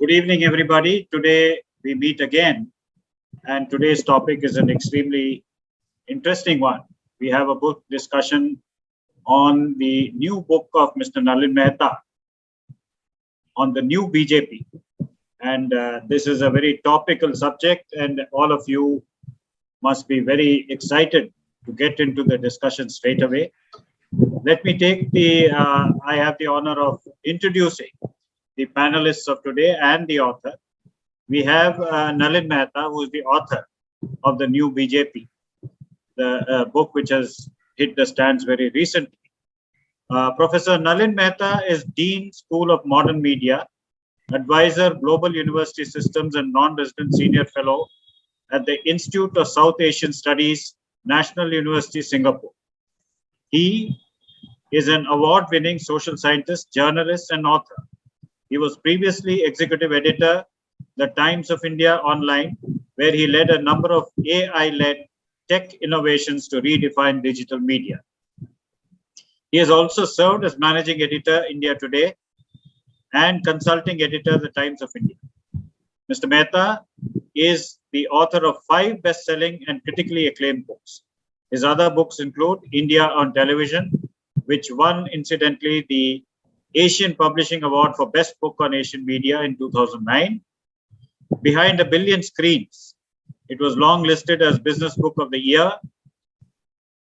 Good evening, everybody. Today we meet again, and today's topic is an extremely interesting one. We have a book discussion on the new book of Mr. Nalin Mehta on the new BJP. And this is a very topical subject, and all of you must be very excited to get into the discussion straight away. Let me take I have the honor of introducing the panelists of today and the author. We have Nalin Mehta, who is the author of the new BJP, the book which has hit the stands very recently. Professor Nalin Mehta is Dean, School of Modern Media, Advisor, Global University Systems and Non-Resident Senior Fellow at the Institute of South Asian Studies, National University, Singapore. He is an award-winning social scientist, journalist and author. He was previously executive editor, The Times of India Online, where he led a number of AI-led tech innovations to redefine digital media. He has also served as managing editor, India Today, and consulting editor, The Times of India. Mr. Mehta is the author of 5 best-selling and critically acclaimed books. His other books include India on Television, which won, incidentally, the Asian Publishing Award for Best Book on Asian Media in 2009. Behind a Billion Screens, it was long listed as Business Book of the Year.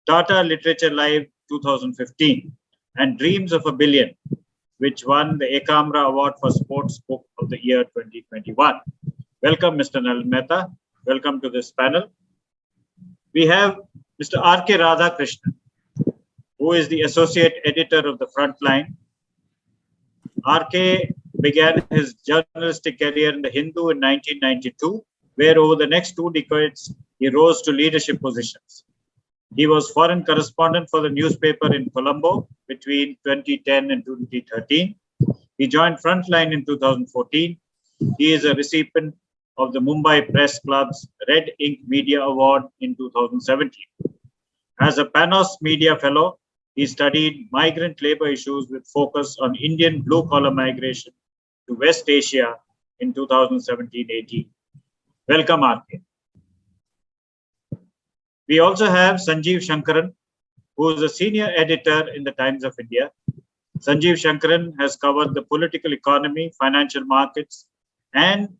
Tata Literature Live 2015, and Dreams of a Billion, which won the Ekamra Award for Sports Book of the Year 2021. Welcome, Mr. Nalin Mehta. Welcome to this panel. We have Mr. R.K. Radhakrishnan, who is the Associate Editor of the Frontline. R.K. began his journalistic career in the Hindu in 1992, where over the next 2 decades, he rose to leadership positions. He was foreign correspondent for the newspaper in Colombo between 2010 and 2013. He joined Frontline in 2014. He is a recipient of the Mumbai Press Club's Red Ink Media Award in 2017. As a Panos Media Fellow, he studied migrant labor issues with focus on Indian blue-collar migration to West Asia in 2017-18. Welcome, R.K. We also have Sanjeev Shankaran, who is a senior editor in the Times of India. Sanjeev Shankaran has covered the political economy, financial markets, and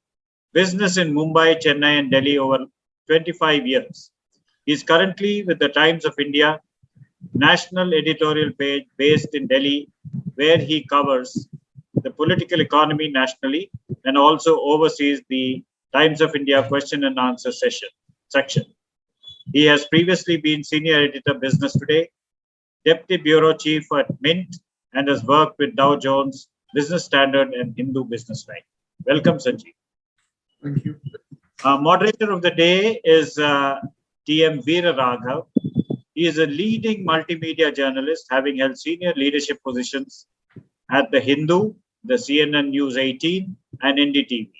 business in Mumbai, Chennai, and Delhi over 25 years. He is currently with the Times of India, national editorial page based in Delhi, where he covers the political economy nationally and also oversees the Times of India question and answer section. He has previously been senior editor Business Today, deputy bureau chief at Mint, and has worked with Dow Jones, Business Standard, and Hindu Business Line. Welcome, Sanjeev. Thank you. Moderator of the day is T.M. Veera Raghav. He is a leading multimedia journalist, having held senior leadership positions at The Hindu, the CNN News 18, and NDTV.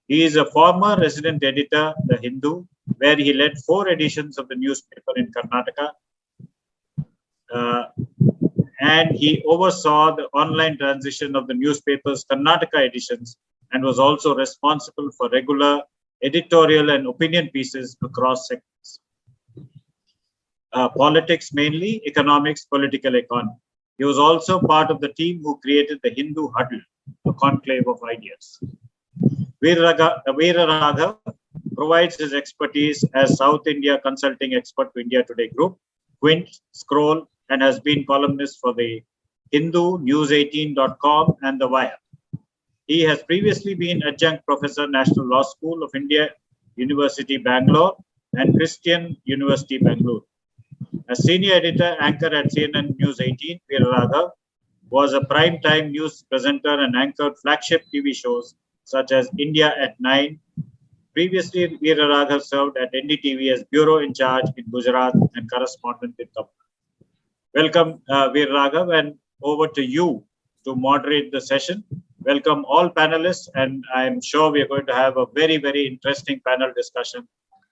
He is a former resident editor, The Hindu, where he led 4 editions of the newspaper in Karnataka. And he oversaw the online transition of the newspaper's Karnataka editions and was also responsible for regular editorial and opinion pieces across sectors. Politics mainly, economics, political economy. He was also part of the team who created the Hindu Huddle, a conclave of ideas. Veera Raghav provides his expertise as South India consulting expert to India Today Group, Quint, Scroll, and has been columnist for the Hindu, News18.com, and The Wire. He has previously been adjunct professor, National Law School of India, University Bangalore, and Christian University Bangalore. As senior editor, anchor at CNN News 18, Veera Raghav was a prime-time news presenter and anchored flagship TV shows such as India at 9. Previously, Veera Raghav served at NDTV as bureau in charge in Gujarat and correspondent in Tamil. Welcome, Veera Raghav, and over to you to moderate the session. Welcome all panelists, and I'm sure we are going to have a very, very interesting panel discussion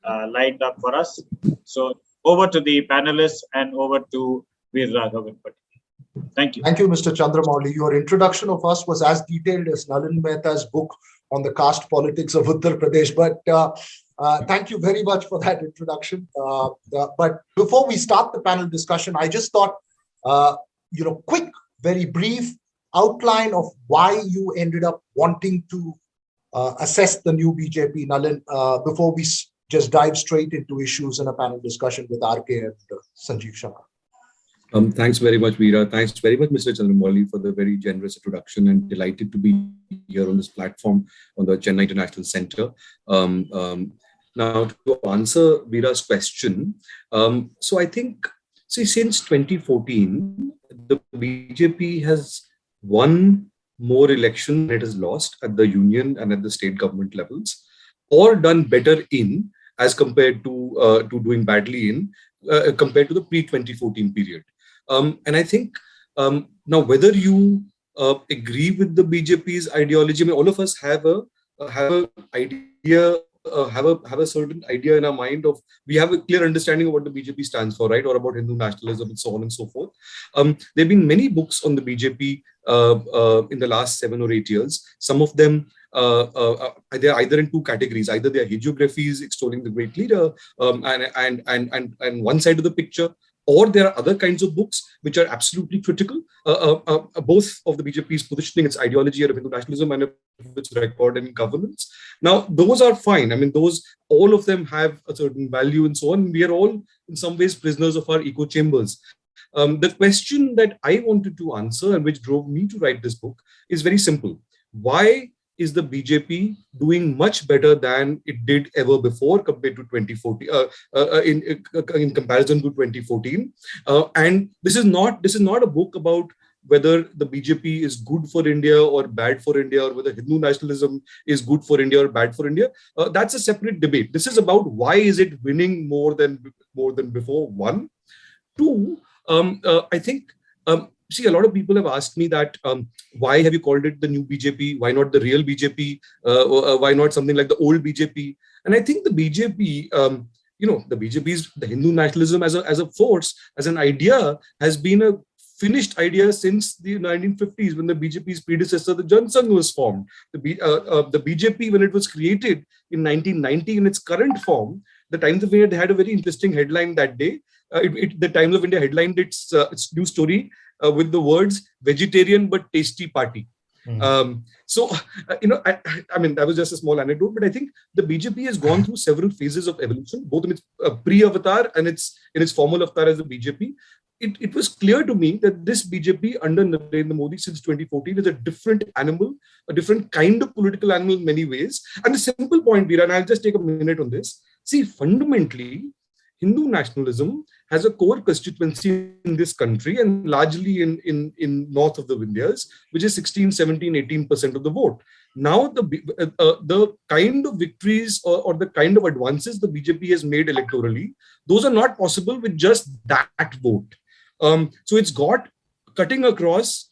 lined up for us. So over to the panelists and over to Veera Raghav in particular. Thank you. Thank you, Mr. Chandramouli. Your introduction of us was as detailed as Nalin Mehta's book on the caste politics of Uttar Pradesh. But thank you very much for that introduction. But before we start the panel discussion, I just thought, quick, very brief outline of why you ended up wanting to assess the new BJP, Nalin, before we just dive straight into issues in a panel discussion with RK and Sanjeev Sharma. Thanks very much, Veera. Thanks very much, Mr. Chandramouli, for the very generous introduction, and delighted to be here on this platform on the Chennai International Center. Now, to answer Veera's question, so I think, since 2014, the BJP has won more elections than it has lost at the union and at the state government levels, or done better in as compared to doing badly in compared to the pre-2014 period. And I think now whether you agree with the BJP's ideology, I mean, all of us have a idea. Have a certain idea in our mind of, we have a clear understanding of what the BJP stands for, right, or about Hindu nationalism and so on and so forth. There have been many books on the BJP in the last 7 or 8 years. Some of them they're either in two categories: either they are hagiographies extolling the great leader and one side of the picture, or there are other kinds of books which are absolutely critical, both of the BJP's positioning, its ideology of Hindu nationalism, and its record in governance. Now, those are fine. I mean, all of them have a certain value and so on. We are all, in some ways, prisoners of our echo chambers. The question that I wanted to answer, and which drove me to write this book, is very simple. Why is the BJP doing much better than it did ever before compared to 2014, in comparison to 2014? And this is not a book about whether the BJP is good for India or bad for India, or whether Hindu nationalism is good for India or bad for India. That's a separate debate. This is about why is it winning more than before. One, two. I think. See, a lot of people have asked me that, why have you called it the new BJP? Why not the real BJP? Why not something like the old BJP? And I think the BJP, the BJP's, the Hindu nationalism as a force, as an idea, has been a finished idea since the 1950s, when the BJP's predecessor, the Jan Sangh, was formed. The BJP, when it was created in 1990 in its current form, the Times of India had a very interesting headline that day. The Times of India headlined its news story with the words "vegetarian but tasty party." So, I mean, that was just a small anecdote, but I think the BJP has gone through several phases of evolution, both in its pre-avatar and in its formal avatar as a BJP. It was clear to me that this BJP under Narendra Modi since 2014 is a different animal, a different kind of political animal in many ways. And the simple point, Veera, and I'll just take a minute on this. See, fundamentally, Hindu nationalism has a core constituency in this country, and largely in north of the Vindhyas, which is 16, 17, 18% of the vote. Now, the kind of victories or the kind of advances the BJP has made electorally, those are not possible with just that vote. So it's got cutting across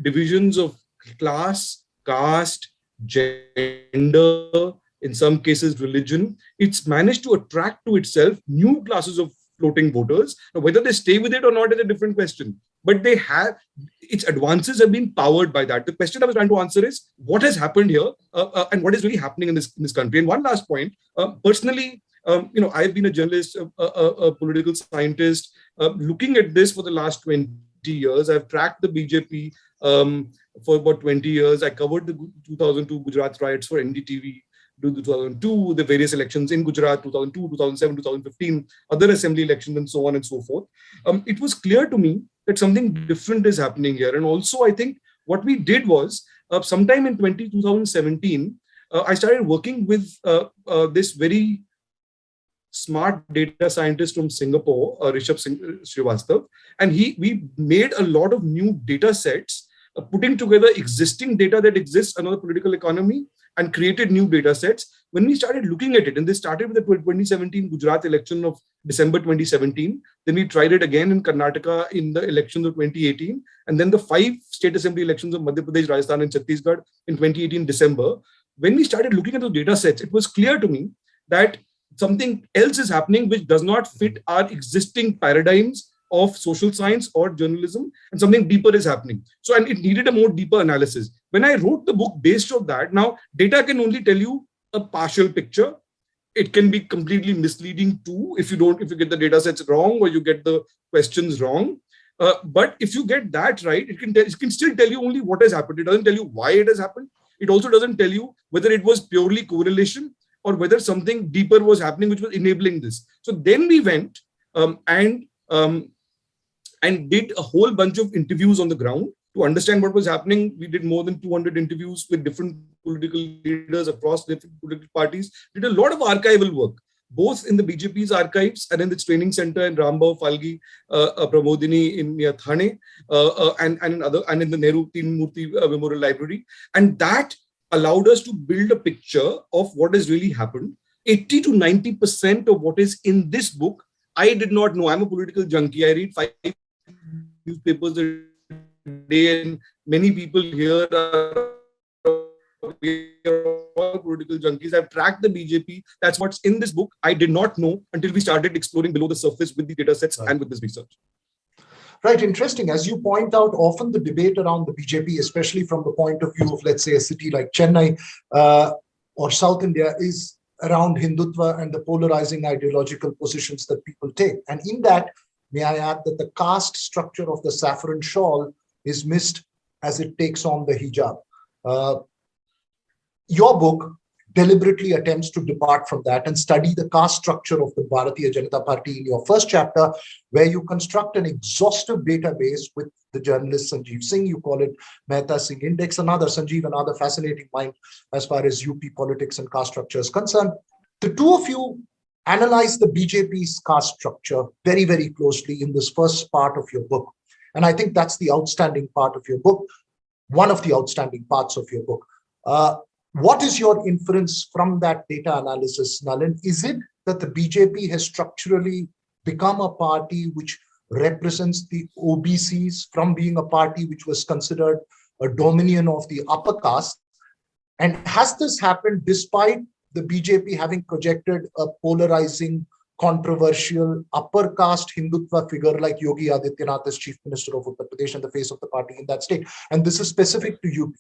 divisions of class, caste, gender, in some cases religion. It's managed to attract to itself new classes of floating voters. Now, whether they stay with it or not is a different question. But its advances have been powered by that. The question I was trying to answer is, what has happened here and what is really happening in this country? And one last point, personally, I've been a journalist, a political scientist, looking at this for the last 20 years. I've tracked the BJP for about 20 years. I covered the 2002 Gujarat riots for NDTV. 2002, the various elections in Gujarat, 2002, 2007, 2015, other assembly elections, and so on and so forth. It was clear to me that something different is happening here. And also, I think what we did was, sometime in 2017, I started working with this very smart data scientist from Singapore, Rishabh Srivastav, and we made a lot of new data sets, putting together existing data that exists in the political economy, and created new data sets. When we started looking at it, and this started with the 2017 Gujarat election of December 2017, then we tried it again in Karnataka in the elections of 2018, and then the 5 state assembly elections of Madhya Pradesh, Rajasthan, and Chhattisgarh in 2018 December. When we started looking at those data sets, it was clear to me that something else is happening which does not fit our existing paradigms of social science or journalism, and something deeper is happening. So, and it needed a more deeper analysis. When I wrote the book based on that, now data can only tell you a partial picture. It can be completely misleading too if you get the data sets wrong or you get the questions wrong. But if you get that right, it can still tell you only what has happened. It doesn't tell you why it has happened. It also doesn't tell you whether it was purely correlation or whether something deeper was happening which was enabling this. So then we went and did a whole bunch of interviews on the ground to understand what was happening. We did more than 200 interviews with different political leaders across different political parties, did a lot of archival work, both in the BJP's archives and in its training center in Rambagh, Falgi, Pramodini in near Thane, and in the Nehru Teen Murti Memorial Library. And that allowed us to build a picture of what has really happened. 80 to 90% of what is in this book, I did not know. I'm a political junkie. I read 5 newspapers a day, and many people here are all political junkies. I've tracked the BJP. That's what's in this book. I did not know until we started exploring below the surface with the data sets and with this research. Right, interesting. As you point out, often the debate around the BJP, especially from the point of view of, let's say, a city like Chennai or South India, is around Hindutva and the polarizing ideological positions that people take. And in that, may I add that the caste structure of the saffron shawl is missed as it takes on the hijab. Your book deliberately attempts to depart from that and study the caste structure of the Bharatiya Janata Party in your first chapter, where you construct an exhaustive database with the journalist Sanjeev Singh. You call it Mehta Singh Index. Another fascinating mind as far as UP politics and caste structure is concerned. The two of you analyze the BJP's caste structure very, very closely in this first part of your book. And I think that's the outstanding part of your book, one of the outstanding parts of your book. What is your inference from that data analysis, Nalin? Is it that the BJP has structurally become a party which represents the OBCs from being a party which was considered a dominion of the upper caste? And has this happened despite the BJP having projected a polarizing, controversial, upper caste Hindutva figure like Yogi Adityanath as Chief Minister of Uttar Pradesh and the face of the party in that state? And this is specific to UP.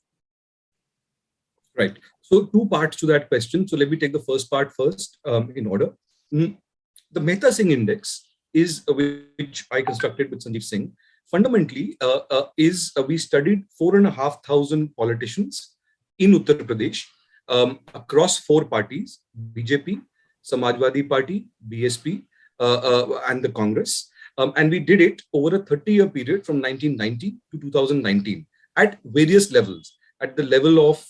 Right. So 2 parts to that question. So let me take the first part first in order. The Mehta Singh Index is which I constructed with Sanjeev Singh. Fundamentally, we studied 4,500 politicians in Uttar Pradesh across 4 parties: BJP, Samajwadi Party, BSP, and the Congress. And we did it over a 30-year period from 1990 to 2019 at various levels. At the level of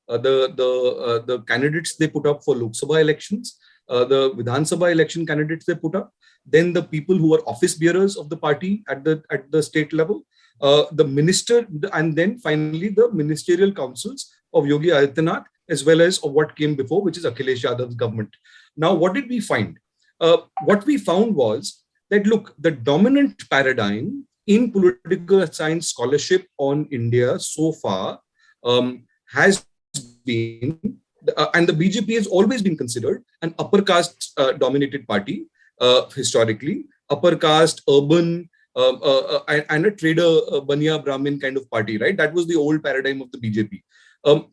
the candidates they put up for Lok Sabha elections, the Vidhan Sabha election candidates they put up, then the people who were office bearers of the party at the state level, the minister, and then finally the ministerial councils of Yogi Adityanath, as well as of what came before, which is Akhilesh Yadav's government. Now, what did we find? What we found was that, look, the dominant paradigm in political science scholarship on India so far has been, and the BJP has always been considered an upper caste dominated party historically, upper caste, urban, and a trader, Baniya Brahmin kind of party, right? That was the old paradigm of the BJP.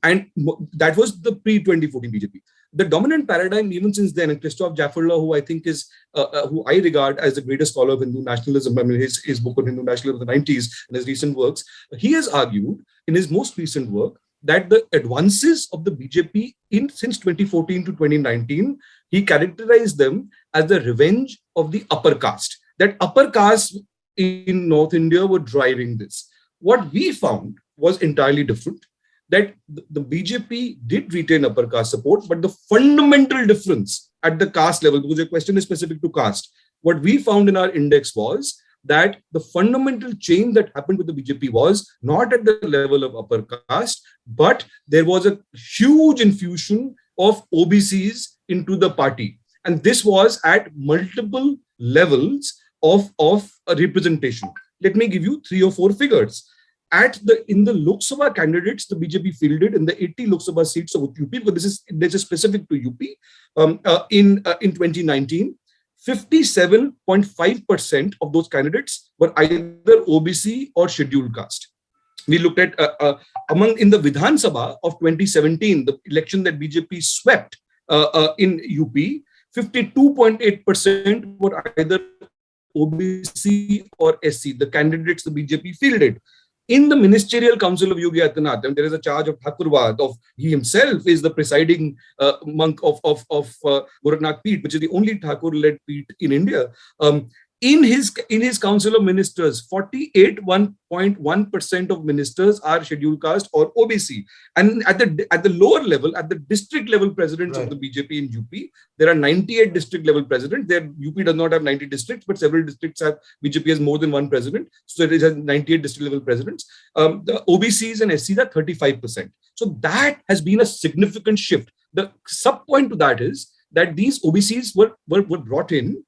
And that was the pre-2014 BJP. The dominant paradigm, even since then, and Christoph Jafferla, who I think is, who I regard as the greatest scholar of Hindu nationalism, I mean, his book on Hindu nationalism of the 90s and his recent works, he has argued in his most recent work that the advances of the BJP since 2014 to 2019, he characterized them as the revenge of the upper caste. That upper caste in North India were driving this. What we found was entirely different. That the BJP did retain upper caste support, but the fundamental difference at the caste level, because your question is specific to caste, what we found in our index was that the fundamental change that happened with the BJP was not at the level of upper caste, but there was a huge infusion of OBCs into the party. And this was at multiple levels of representation. Let me give you 3 or 4 figures. In the Lok Sabha candidates, the BJP fielded in the 80 Lok Sabha seats of UP, because this is specific to UP, in 2019, 57.5% of those candidates were either OBC or scheduled caste. We looked at in the Vidhan Sabha of 2017, the election that BJP swept in UP, 52.8% were either OBC or SC, the candidates the BJP fielded. In the ministerial council of Yogi Adityanath, and there is a charge of Thakurwad, of he himself is the presiding monk of Gorakhnath Peeth, which is the only Thakur-led Peeth in India. In his council of ministers, 48.1% of ministers are scheduled caste or OBC. And at the lower level, at the district level presidents of the BJP in UP, there are 98 district level presidents. UP does not have 90 districts, but several districts have, BJP has more than one president. So it has 98 district level presidents. The OBCs and SCs are 35%. So that has been a significant shift. The sub point to that is that these OBCs were brought in.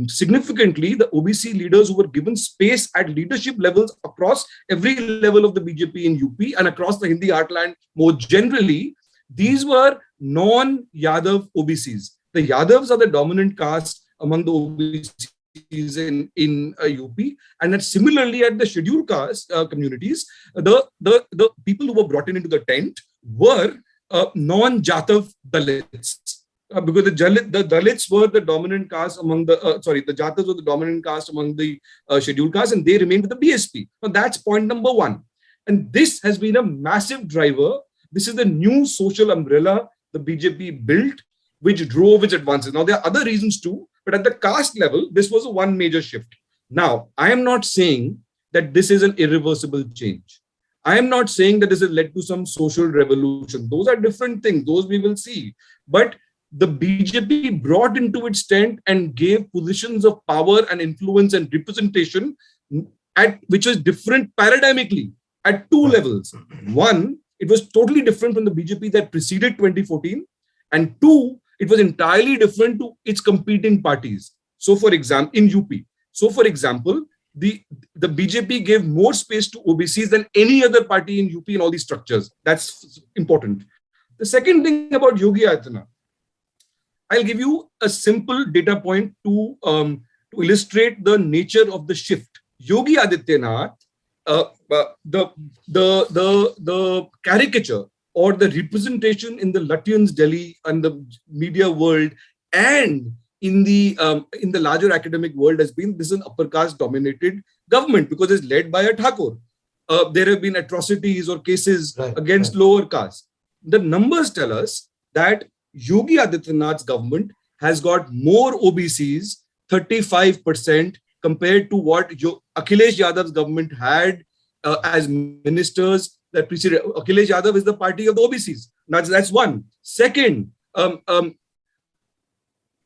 Significantly, the OBC leaders who were given space at leadership levels across every level of the BJP in UP and across the Hindi heartland more generally, these were non-Yadav OBCs. The Yadavs are the dominant caste among the OBCs in UP, and that similarly at the scheduled caste communities, the people who were brought into the tent were non-Jatav Dalits. Because the Dalits were the dominant caste among the Jatas were the dominant caste among the scheduled caste, and they remained with the BSP. Now that's point number one. And this has been a massive driver. This is the new social umbrella the BJP built, which drove its advances. Now there are other reasons too, but at the caste level, this was one major shift. Now, I am not saying that this is an irreversible change. I am not saying that this has led to some social revolution. Those are different things. Those we will see. But the BJP brought into its tent and gave positions of power and influence and representation which was different paradigmically at two levels. One, it was totally different from the BJP that preceded 2014. And two, it was entirely different to its competing parties. So for example, in UP. So for example, the BJP gave more space to OBCs than any other party in UP in all these structures. That's important. The second thing about Yogi Adityanath, I'll give you a simple data point to illustrate the nature of the shift. Yogi Adityanath, the caricature or the representation in the Lutyens Delhi and the media world and in the larger academic world has been this is an upper caste dominated government because it's led by a Thakur. There have been atrocities or cases against lower caste. The numbers tell us that Yogi Adityanath's government has got more OBCs, 35%, compared to what Akhilesh Yadav's government had as ministers that preceded. Akhilesh Yadav is the party of the OBCs. That's one. Second, the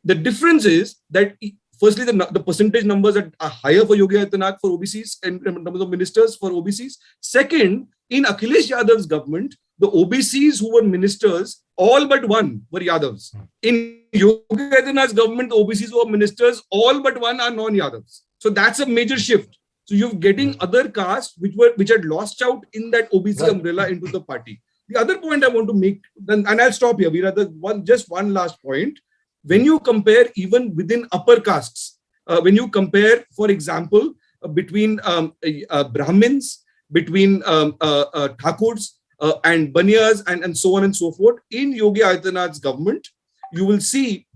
difference is that firstly, the percentage numbers are higher for Yogi Adityanath for OBCs in terms of ministers for OBCs. Second, in Akhilesh Yadav's government, the OBCs who were ministers, all but one were Yadavs. In Yogi Adityanath's government, the OBCs who were ministers, all but one are non-Yadavs. So that's a major shift. So you're getting other castes which had lost out in that OBC umbrella into the party. The other point I want to make, and I'll stop here, Veera, just one last point. When you compare even within upper castes, when you compare, for example, between Brahmins, between Thakurs and Baniyas and so on and so forth, in Yogi Adityanath's government, you will see,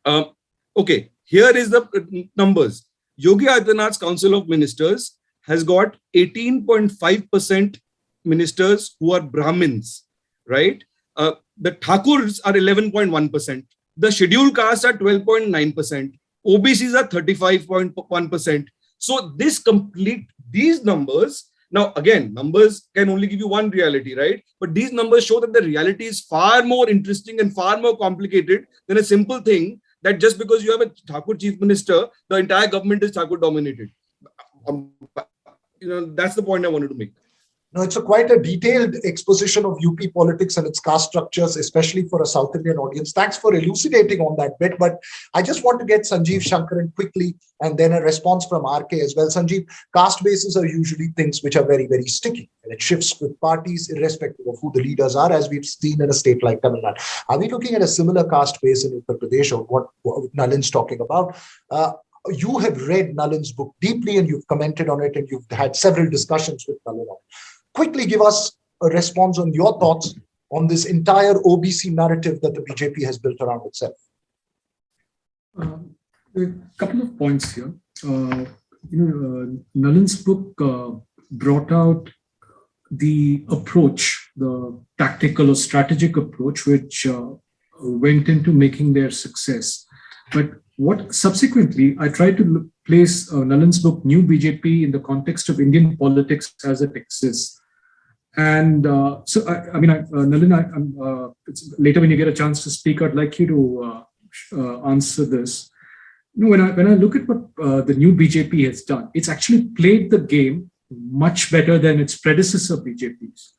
okay, here is the numbers. Yogi Adityanath's Council of Ministers has got 18.5% ministers who are Brahmins, right? The Thakurs are 11.1%. The scheduled castes are 12.9%. OBCs are 35.1%. So these numbers, now again, numbers can only give you one reality, right? But these numbers show that the reality is far more interesting and far more complicated than a simple thing that just because you have a Thakur chief minister, the entire government is Thakur dominated. That's the point I wanted to make. No, it's quite a detailed exposition of UP politics and its caste structures, especially for a South Indian audience. Thanks for elucidating on that bit. But I just want to get Sanjeev Shankaran quickly and then a response from RK as well. Sanjeev, caste bases are usually things which are very, very sticky. And it shifts with parties irrespective of who the leaders are, as we've seen in a state like Tamil Nadu. Are we looking at a similar caste base in Uttar Pradesh, or what Nalin's talking about? You have read Nalin's book deeply and you've commented on it and you've had several discussions with Nalin on it. Quickly give us a response on your thoughts on this entire OBC narrative that the BJP has built around itself. A couple of points here. Nalin's book brought out the approach, the tactical or strategic approach, which went into making their success. But what subsequently, I tried to place Nalin's book, New BJP, in the context of Indian politics as it exists. And Nalin, later when you get a chance to speak, I'd like you to answer this. When I look at what the new BJP has done, it's actually played the game much better than its predecessor BJPs.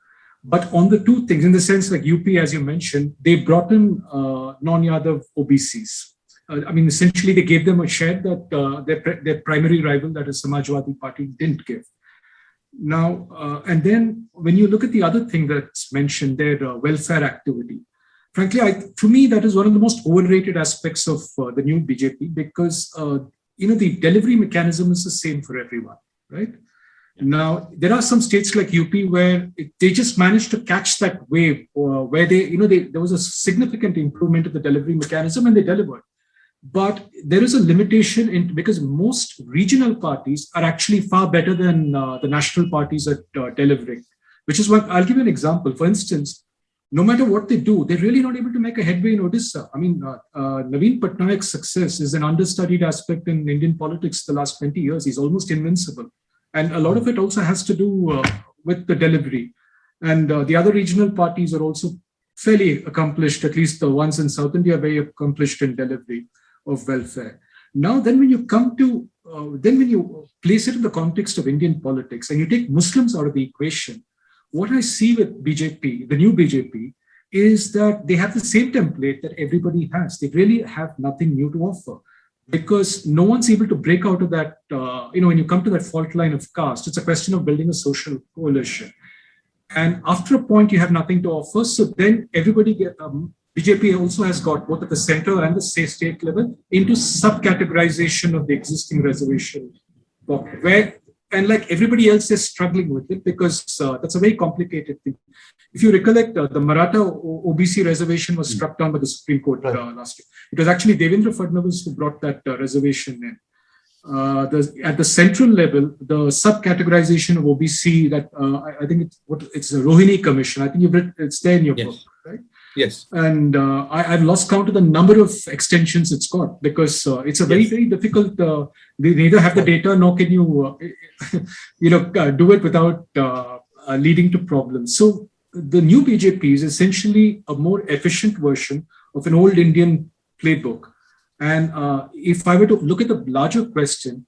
But on the two things, in the sense like UP, as you mentioned, they brought in non-Yadav OBCs. Essentially, they gave them a share that their primary rival, that is Samajwadi Party, didn't give. Now, and then when you look at the other thing that's mentioned, their welfare activity, frankly, for me, that is one of the most overrated aspects of the new BJP, because, the delivery mechanism is the same for everyone, right? Now, there are some states like UP where they just managed to catch that wave, where there was a significant improvement of the delivery mechanism and they delivered. But there is a limitation because most regional parties are actually far better than the national parties at delivering, which is what I'll give you an example. For instance, no matter what they do, they're really not able to make a headway in Odisha. Naveen Patnaik's success is an understudied aspect in Indian politics the last 20 years. He's almost invincible. And a lot of it also has to do with the delivery. And the other regional parties are also fairly accomplished, at least the ones in South India, very accomplished in delivery of welfare. Now, then when you come to, when you place it in the context of Indian politics and you take Muslims out of the equation, what I see with BJP, the new BJP, is that they have the same template that everybody has. They really have nothing new to offer because no one's able to break out of that, when you come to that fault line of caste, it's a question of building a social coalition. And after a point, you have nothing to offer. So then everybody BJP also has got both at the center and the state level into subcategorization of the existing reservation where, and like everybody else is struggling with it because that's a very complicated thing. If you recollect, the Maratha OBC reservation was struck down by the Supreme Court last year. It was actually Devendra Fadnavis who brought that reservation in. At the central level, the subcategorization of OBC that I think it's a Rohini Commission. I think you've written, it's there in your book, right? Yes. And I've lost count of the number of extensions it's got because it's a very, very difficult, they neither have the data nor can you, do it without leading to problems. So the new BJP is essentially a more efficient version of an old Indian playbook. And if I were to look at the larger question,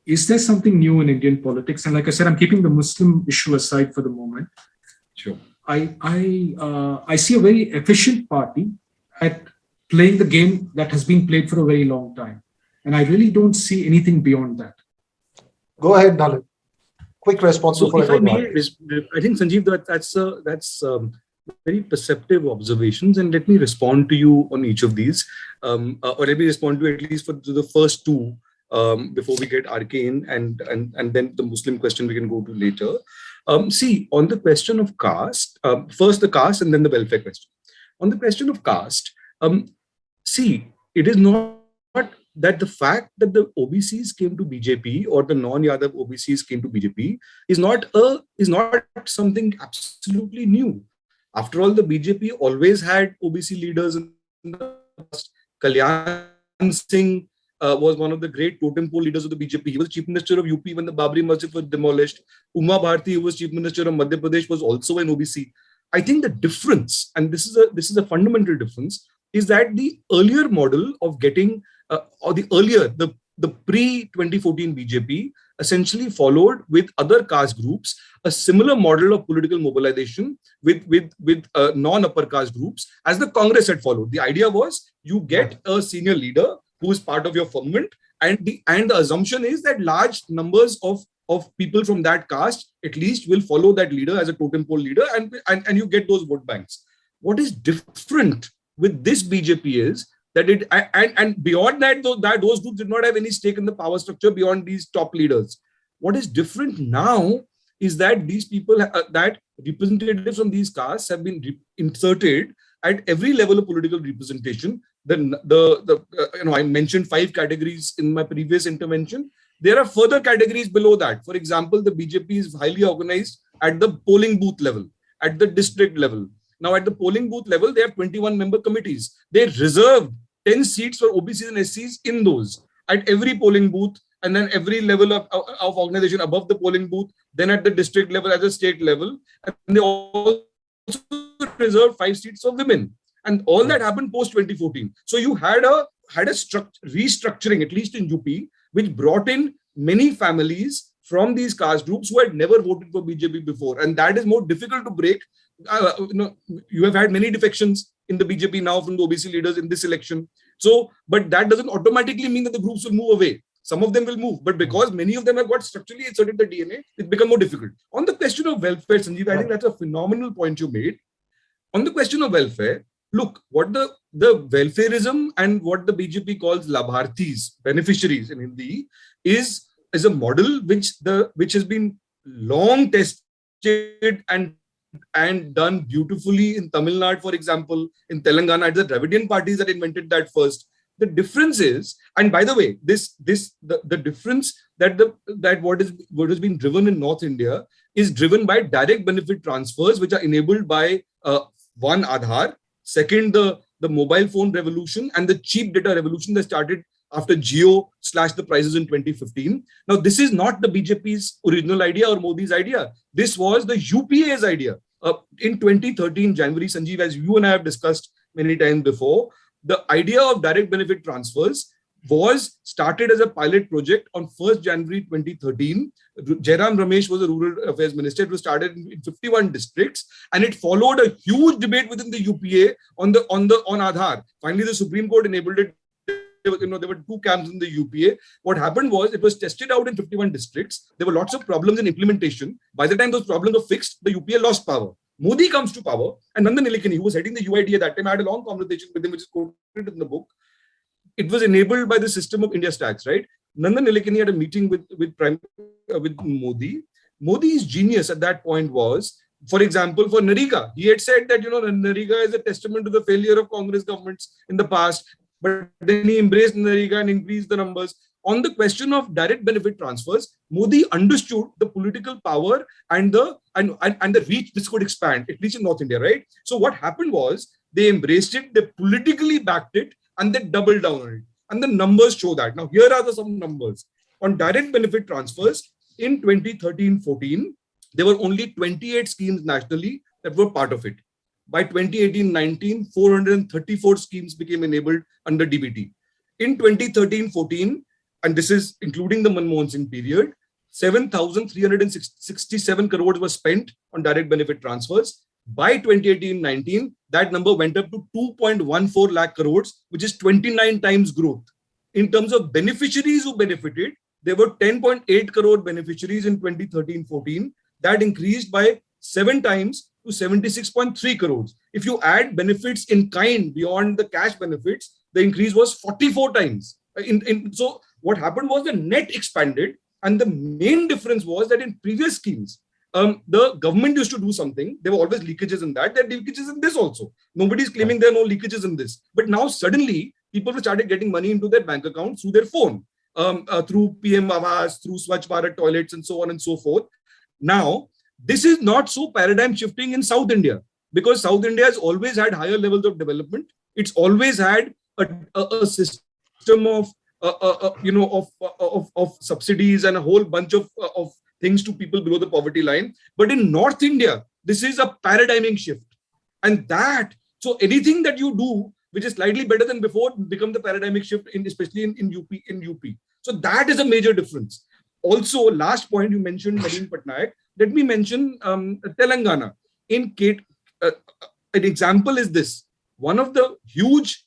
is there something new in Indian politics? And like I said, I'm keeping the Muslim issue aside for the moment. Sure. I see a very efficient party at playing the game that has been played for a very long time. And I really don't see anything beyond that. Go ahead, Nalin. Quick response. So if I may, I think, Sanjeev, that's very perceptive observations. And let me respond to you on each of these. Or let me respond to at least to the first two before we get RK in and then the Muslim question we can go to later. See, on the question of caste, first the caste and then the welfare question. On the question of caste, see, it is not that the fact that the OBCs came to BJP or the non-Yadav OBCs came to BJP is not something absolutely new. After all, the BJP always had OBC leaders in the past. Kalyan Singh was one of the great totem pole leaders of the BJP. He was chief minister of UP when the Babri Masjid was demolished. Uma Bharti, who was chief minister of Madhya Pradesh, was also an OBC. I think the difference, and this is a fundamental difference, is that the earlier model of getting, the pre-2014 BJP essentially followed with other caste groups a similar model of political mobilization with non-upper caste groups as the Congress had followed. The idea was you get a senior leader who is part of your firmament, and the assumption is that large numbers of people from that caste at least will follow that leader as a totem pole leader, and you get those vote banks. What is different with this BJP is that it and beyond that, those groups did not have any stake in the power structure beyond these top leaders. What is different now is that these people, that representatives from these castes have been inserted at every level of political representation. I mentioned 5 categories in my previous intervention. There are further categories below that. For example, the BJP is highly organized at the polling booth level, at the district level. Now, at the polling booth level, they have 21 member committees. They reserved 10 seats for OBCs and SCs in those at every polling booth, and then every level of organization above the polling booth, then at the district level, at the state level. And they also reserved 5 seats for women. And all that happened post 2014. So you had a restructuring, at least in UP, which brought in many families from these caste groups who had never voted for BJP before. And that is more difficult to break. You have had many defections in the BJP now from the OBC leaders in this election. So, but that doesn't automatically mean that the groups will move away. Some of them will move, but because many of them have got structurally inserted the DNA, it's become more difficult. On the question of welfare, Sanjeev, I think that's a phenomenal point you made. On the question of welfare, look, what the welfareism and what the BJP calls labharthis, beneficiaries in Hindi, is a model which has been long tested and done beautifully in Tamil Nadu, for example, in Telangana. It's the Dravidian parties that invented that first. The difference is, and by the way, the difference that what has been driven in North India is driven by direct benefit transfers, which are enabled by one, Aadhaar, second, the mobile phone revolution, and the cheap data revolution that started after Jio slashed the prices in 2015. Now, this is not the BJP's original idea or Modi's idea. This was the UPA's idea. In 2013, January, Sanjeev, as you and I have discussed many times before, the idea of direct benefit transfers was started as a pilot project on 1st January 2013. Jairam Ramesh was the Rural Affairs Minister. It was started in 51 districts, and it followed a huge debate within the UPA on Aadhaar. Finally, the Supreme Court enabled it. There were 2 camps in the UPA. What happened was it was tested out in 51 districts. There were lots of problems in implementation. By the time those problems were fixed, the UPA lost power. Modi comes to power, and Nandan Nilekani, who was heading the UID at that time, I had a long conversation with him, which is quoted in the book. It was enabled by the system of India's tax, right? Nandan Nilekani had a meeting with Modi. Modi's genius at that point was, for example, for Narega, he had said that Narega is a testament to the failure of Congress governments in the past. But then he embraced Narega and increased the numbers. On the question of direct benefit transfers, Modi understood the political power and the reach this could expand, at least in North India, right? So what happened was they embraced it, they politically backed it, and they doubled down on it. And the numbers show that. Now, here are some numbers. On direct benefit transfers, in 2013-14, there were only 28 schemes nationally that were part of it. By 2018-19, 434 schemes became enabled under DBT. In 2013-14, and this is including the Manmohan Singh period, 7,367 crores were spent on direct benefit transfers. By 2018-19, that number went up to 2.14 lakh crores, which is 29 times growth. In terms of beneficiaries who benefited, there were 10.8 crore beneficiaries in 2013-14. That increased by 7 times to 76.3 crores. If you add benefits in kind beyond the cash benefits, the increase was 44 times. So what happened was the net expanded, and the main difference was that in previous schemes, the government used to do something. There were always leakages in that. There are leakages in this also. Nobody's claiming there are no leakages in this. But now suddenly, people started getting money into their bank accounts through their phone, through PM Awas, through Swachh Bharat toilets, and so on and so forth. Now, this is not so paradigm shifting in South India, because South India has always had higher levels of development. It's always had a system of subsidies and a whole bunch of things to people below the poverty line. But in North India, this is a paradigming shift. And so anything that you do, which is slightly better than before, become the paradigmic shift, especially in UP. So that is a major difference. also, last point, you mentioned Naveen Patnaik. Let me mention Telangana. An example is this. One of the huge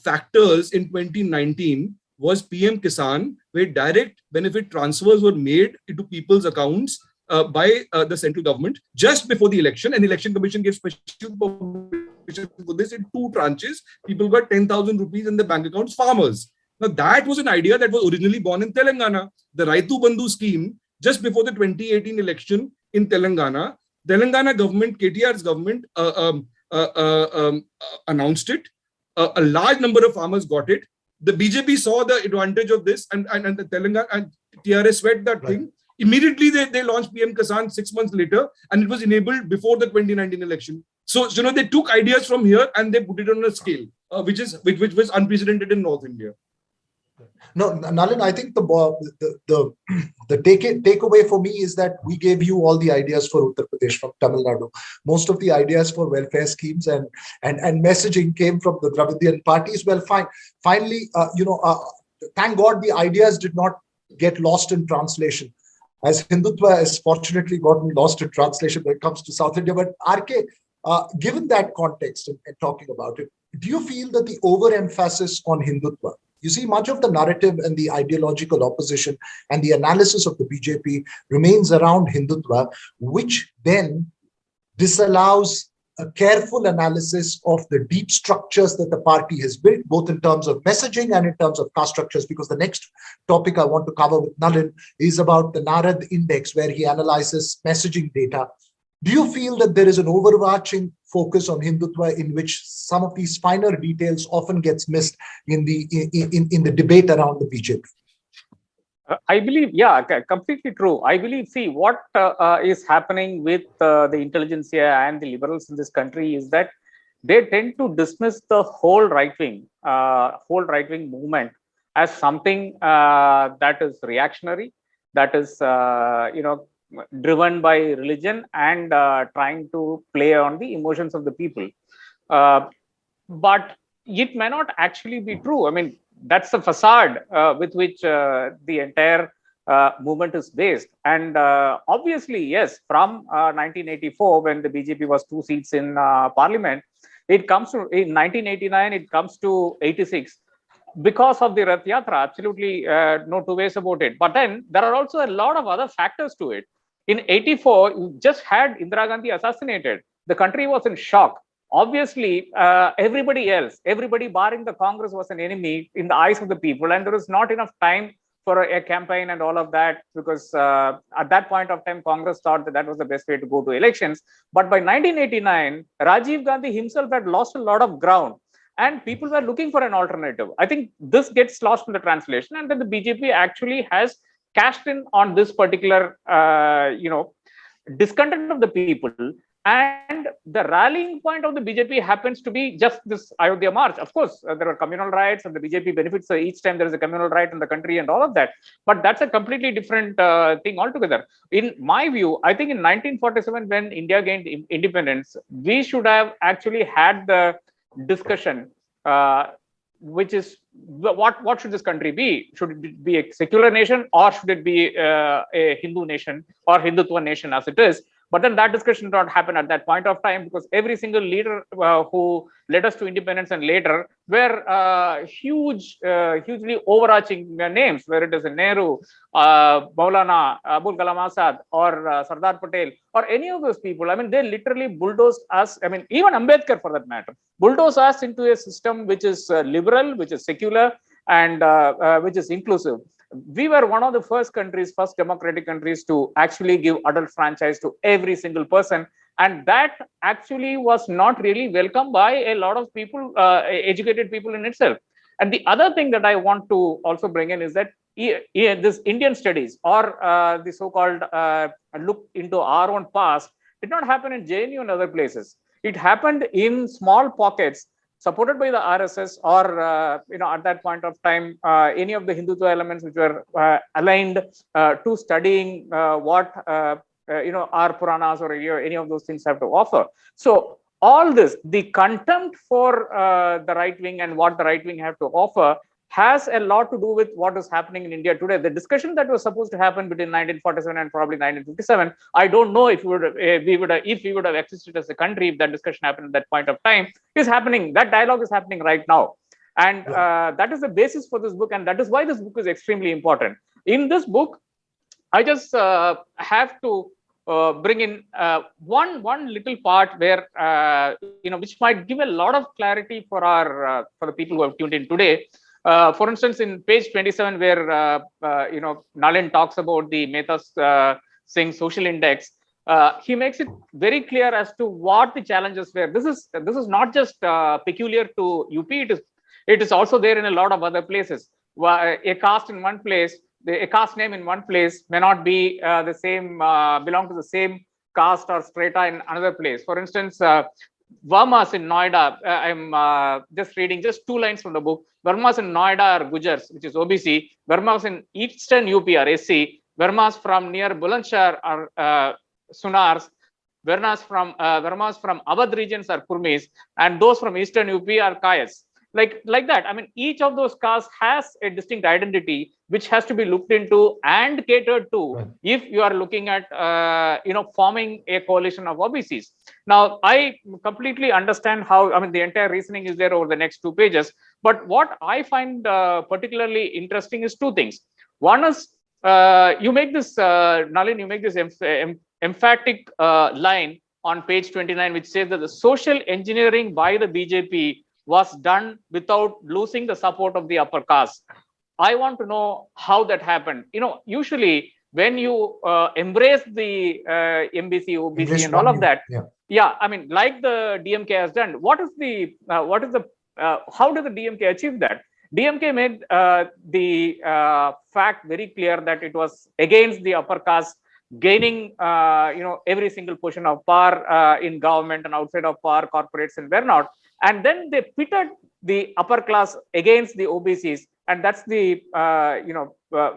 factors in 2019 was PM Kisan, where direct benefit transfers were made into people's accounts by the central government just before the election, and the Election Commission gave special permission for this in 2 tranches. People got 10,000 rupees in the bank accounts, farmers. Now, that was an idea that was originally born in Telangana. The Raitu Bandhu scheme, just before the 2018 election in Telangana, Telangana government, KTR's government, announced it. A large number of farmers got it. The BJP saw the advantage of this, and the Telangana and TRS sweat that thing. Immediately, they launched PM Kisan 6 months later, and it was enabled before the 2019 election. So, they took ideas from here and they put it on a scale, which was unprecedented in North India. No, Nalin, I think the takeaway for me is that we gave you all the ideas for Uttar Pradesh from Tamil Nadu. Most of the ideas for welfare schemes and messaging came from the Dravidian parties. Well, finally, thank God the ideas did not get lost in translation, as Hindutva has fortunately gotten lost in translation when it comes to South India. But RK, given that context and talking about it, do you feel that the overemphasis on Hindutva, you see, much of the narrative and the ideological opposition and the analysis of the BJP remains around Hindutva, which then disallows a careful analysis of the deep structures that the party has built, both in terms of messaging and in terms of caste structures, because the next topic I want to cover with Nalin is about the Narad Index, where he analyzes messaging data. Do you feel that there is an overarching focus on Hindutva in which some of these finer details often gets missed in the debate around the BJP? I believe, yeah, completely true. I believe, see, what is happening with the intelligentsia and the liberals in this country is that they tend to dismiss the whole right-wing movement as something that is reactionary, that is, driven by religion and trying to play on the emotions of the people. But it may not actually be true. I mean, that's the facade with which the entire movement is based. And obviously, yes, from 1984, when the BJP was 2 seats in parliament, it comes to, in 1989, it comes to 86. Because of the Rath Yatra, absolutely no two ways about it. But then there are also a lot of other factors to it. In 84, you just had Indira Gandhi assassinated. The country was in shock. Obviously, everybody barring the Congress was an enemy in the eyes of the people. And there was not enough time for a campaign and all of that, because at that point of time, Congress thought that was the best way to go to elections. But by 1989, Rajiv Gandhi himself had lost a lot of ground, and people were looking for an alternative. I think this gets lost in the translation, and then the BJP actually has cashed in on this particular, discontent of the people. And the rallying point of the BJP happens to be just this Ayodhya march. Of course, there are communal rights, and the BJP benefits each time there is a communal right in the country and all of that. But that's a completely different thing altogether. In my view, I think in 1947, when India gained independence, we should have actually had the discussion, which is what should this country be? Should it be a secular nation, or should it be a Hindu nation or Hindutva nation as it is? But then that discussion did not happen at that point of time, because every single leader who led us to independence and later were hugely overarching names, whether it is Nehru, Maulana, Abul Kalam Azad, or Sardar Patel, or any of those people. I mean, they literally bulldozed us. I mean, even Ambedkar, for that matter, bulldozed us into a system which is liberal, which is secular, and which is inclusive. We were one of the first democratic countries to actually give adult franchise to every single person. And that actually was not really welcomed by a lot of people, educated people in itself. And the other thing that I want to also bring in is that this Indian studies, or the so-called look into our own past, did not happen in JNU and other places. It happened in small pockets, supported by the RSS, or at that point of time, any of the Hindutva elements which were aligned to studying what our Puranas or any of those things have to offer. So all this, the contempt for the right wing and what the right wing have to offer, has a lot to do with what is happening in India today. The discussion that was supposed to happen between 1947 and probably 1957, I don't know if we would have existed as a country if that discussion happened at that point of time, is happening. That dialogue is happening right now. And that is the basis for this book. And that is why this book is extremely important. In this book, I just have to bring in one little part where which might give a lot of clarity for the people who have tuned in today. For instance, in page 27, where Nalin talks about the Mehta Singh social index, he makes it very clear as to what the challenges were. This is not just peculiar to UP. It is also there in a lot of other places. A caste in one place, a caste name in one place may not be the same, belong to the same caste or strata in another place. For instance, Varmas in Noida, I'm just reading just 2 lines from the book. Varmas in Noida are Gujars, which is OBC. Varmas in Eastern UP are SC. Varmas from near Bulandshahr are Sunars. Varmas from Awadh regions are Kurmis. And those from Eastern UP are Kayas. Like that. I mean, each of those castes has a distinct identity which has to be looked into and catered to if you are looking at forming a coalition of OBCs. Now, I completely understand how, I mean, the entire reasoning is there over the next 2 pages. But what I find particularly interesting is 2 things. One is you make this, Nalin, you make this emphatic line on page 29, which says that the social engineering by the BJP was done without losing the support of the upper caste. I want to know how that happened. Usually when you embrace the MBC, OBC, and all of that, I mean, like the DMK has done. How did the DMK achieve that? DMK made the fact very clear that it was against the upper caste gaining every single position of power in government and outside of power, corporates and whatnot. And then they pitted the upper class against the OBCs, and that's the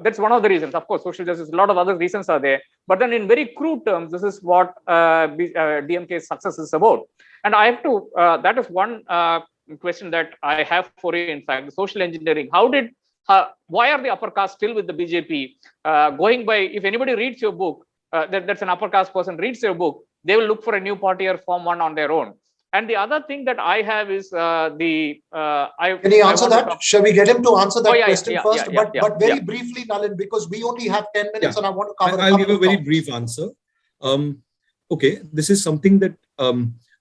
that's one of the reasons. Of course, social justice, a lot of other reasons are there, but then in very crude terms, this is what DMK's success is about. And I have to that is one question that I have for you. In fact, the social engineering. Why are the upper caste still with the BJP? Going by, if anybody reads your book, that's an upper caste person reads your book, they will look for a new party or form one on their own. And the other thing that I have is Can he answer that? Shall we get him to answer that question first? But very briefly, Nalin, because we only have 10 minutes and I want to cover. I'll give a very brief answer. Okay, this is something that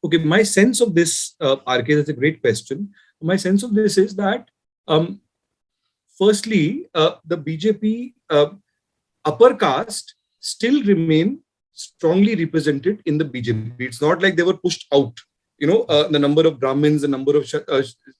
okay, my sense of this, RK, that's a great question. My sense of this is that firstly, the BJP upper caste still remain strongly represented in the BJP. It's not like they were pushed out. The number of Brahmins, the number of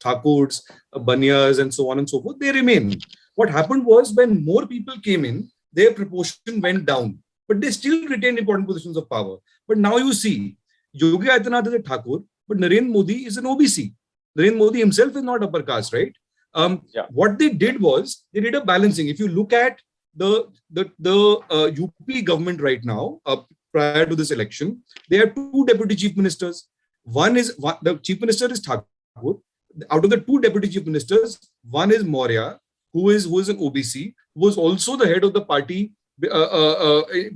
Thakurs, Banyas, and so on and so forth, they remain. What happened was when more people came in, their proportion went down, but they still retained important positions of power. But now you see, Yogi Adityanath is a Thakur, but Narendra Modi is an OBC. Narendra Modi himself is not upper caste, right? What they did was, they did a balancing. If you look at the UP government right now, prior to this election, they have 2 deputy chief ministers. The chief minister is Thakur. Out of the 2 deputy chief ministers, one is Maurya, who is an OBC, who was also the head of the party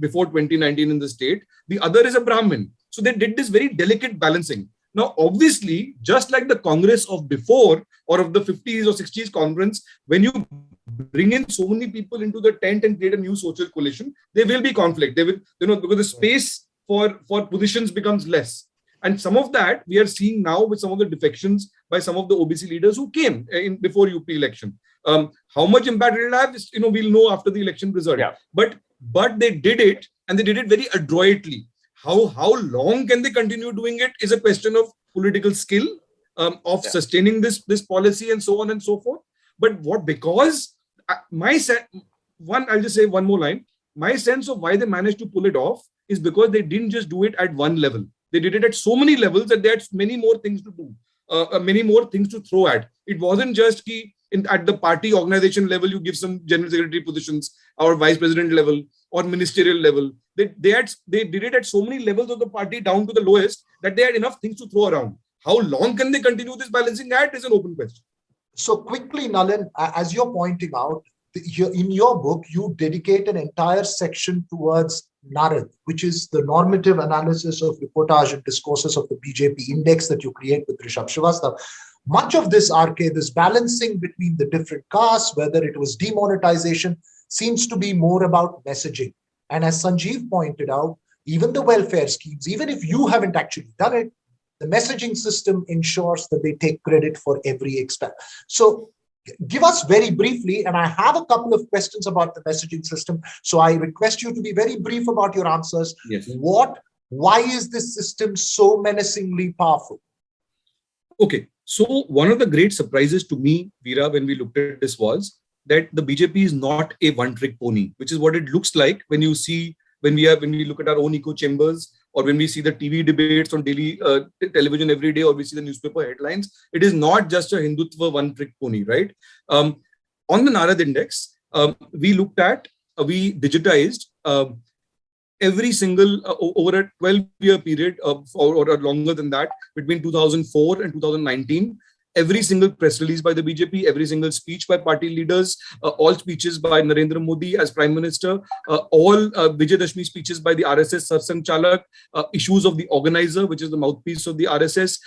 before 2019 in the state. The other is a Brahmin. So they did this very delicate balancing. Now, obviously, just like the Congress of before or of the 50s or 60s conference, when you bring in so many people into the tent and create a new social coalition, there will be conflict. They will, because the space for positions becomes less. And some of that we are seeing now with some of the defections by some of the OBC leaders who came in before UP election. How much impact it will have, we'll know after the election result. Yeah. But they did it, and they did it very adroitly. How long can they continue doing it is a question of political skill, of sustaining this policy and so on and so forth. But because I'll just say one more line. My sense of why they managed to pull it off is because they didn't just do it at one level. They did it at so many levels that they had many more things to do, many more things to throw at. It wasn't just at the party organization level, you give some general secretary positions or vice president level or ministerial level. They did it at so many levels of the party down to the lowest that they had enough things to throw around. How long can they continue this balancing act is an open question. So quickly, Nalin, as you're pointing out, in your book, you dedicate an entire section towards Narad, which is the normative analysis of reportage and discourses of the BJP index that you create with Rishabh Srivastava. Much of this RK, this balancing between the different castes, whether it was demonetization, seems to be more about messaging. And as Sanjeev pointed out, even the welfare schemes, even if you haven't actually done it, the messaging system ensures that they take credit for every expense. So give us very briefly, and I have a couple of questions about the messaging system. So I request you to be very brief about your answers. Yes. Why is this system so menacingly powerful? Okay. So one of the great surprises to me, Veera, when we looked at this was that the BJP is not a one-trick pony, which is what it looks like when you see, when we look at our own echo chambers, or when we see the TV debates on daily television every day, or we see the newspaper headlines. It is not just a Hindutva one-trick pony, right? On the Narad Index, we digitized every single, over a 12-year period, or longer than that, between 2004 and 2019, every single press release by the BJP, every single speech by party leaders, all speeches by Narendra Modi as Prime Minister, all Vijayadashmi speeches by the RSS Sarsang Chalak, issues of the organizer, which is the mouthpiece of the RSS,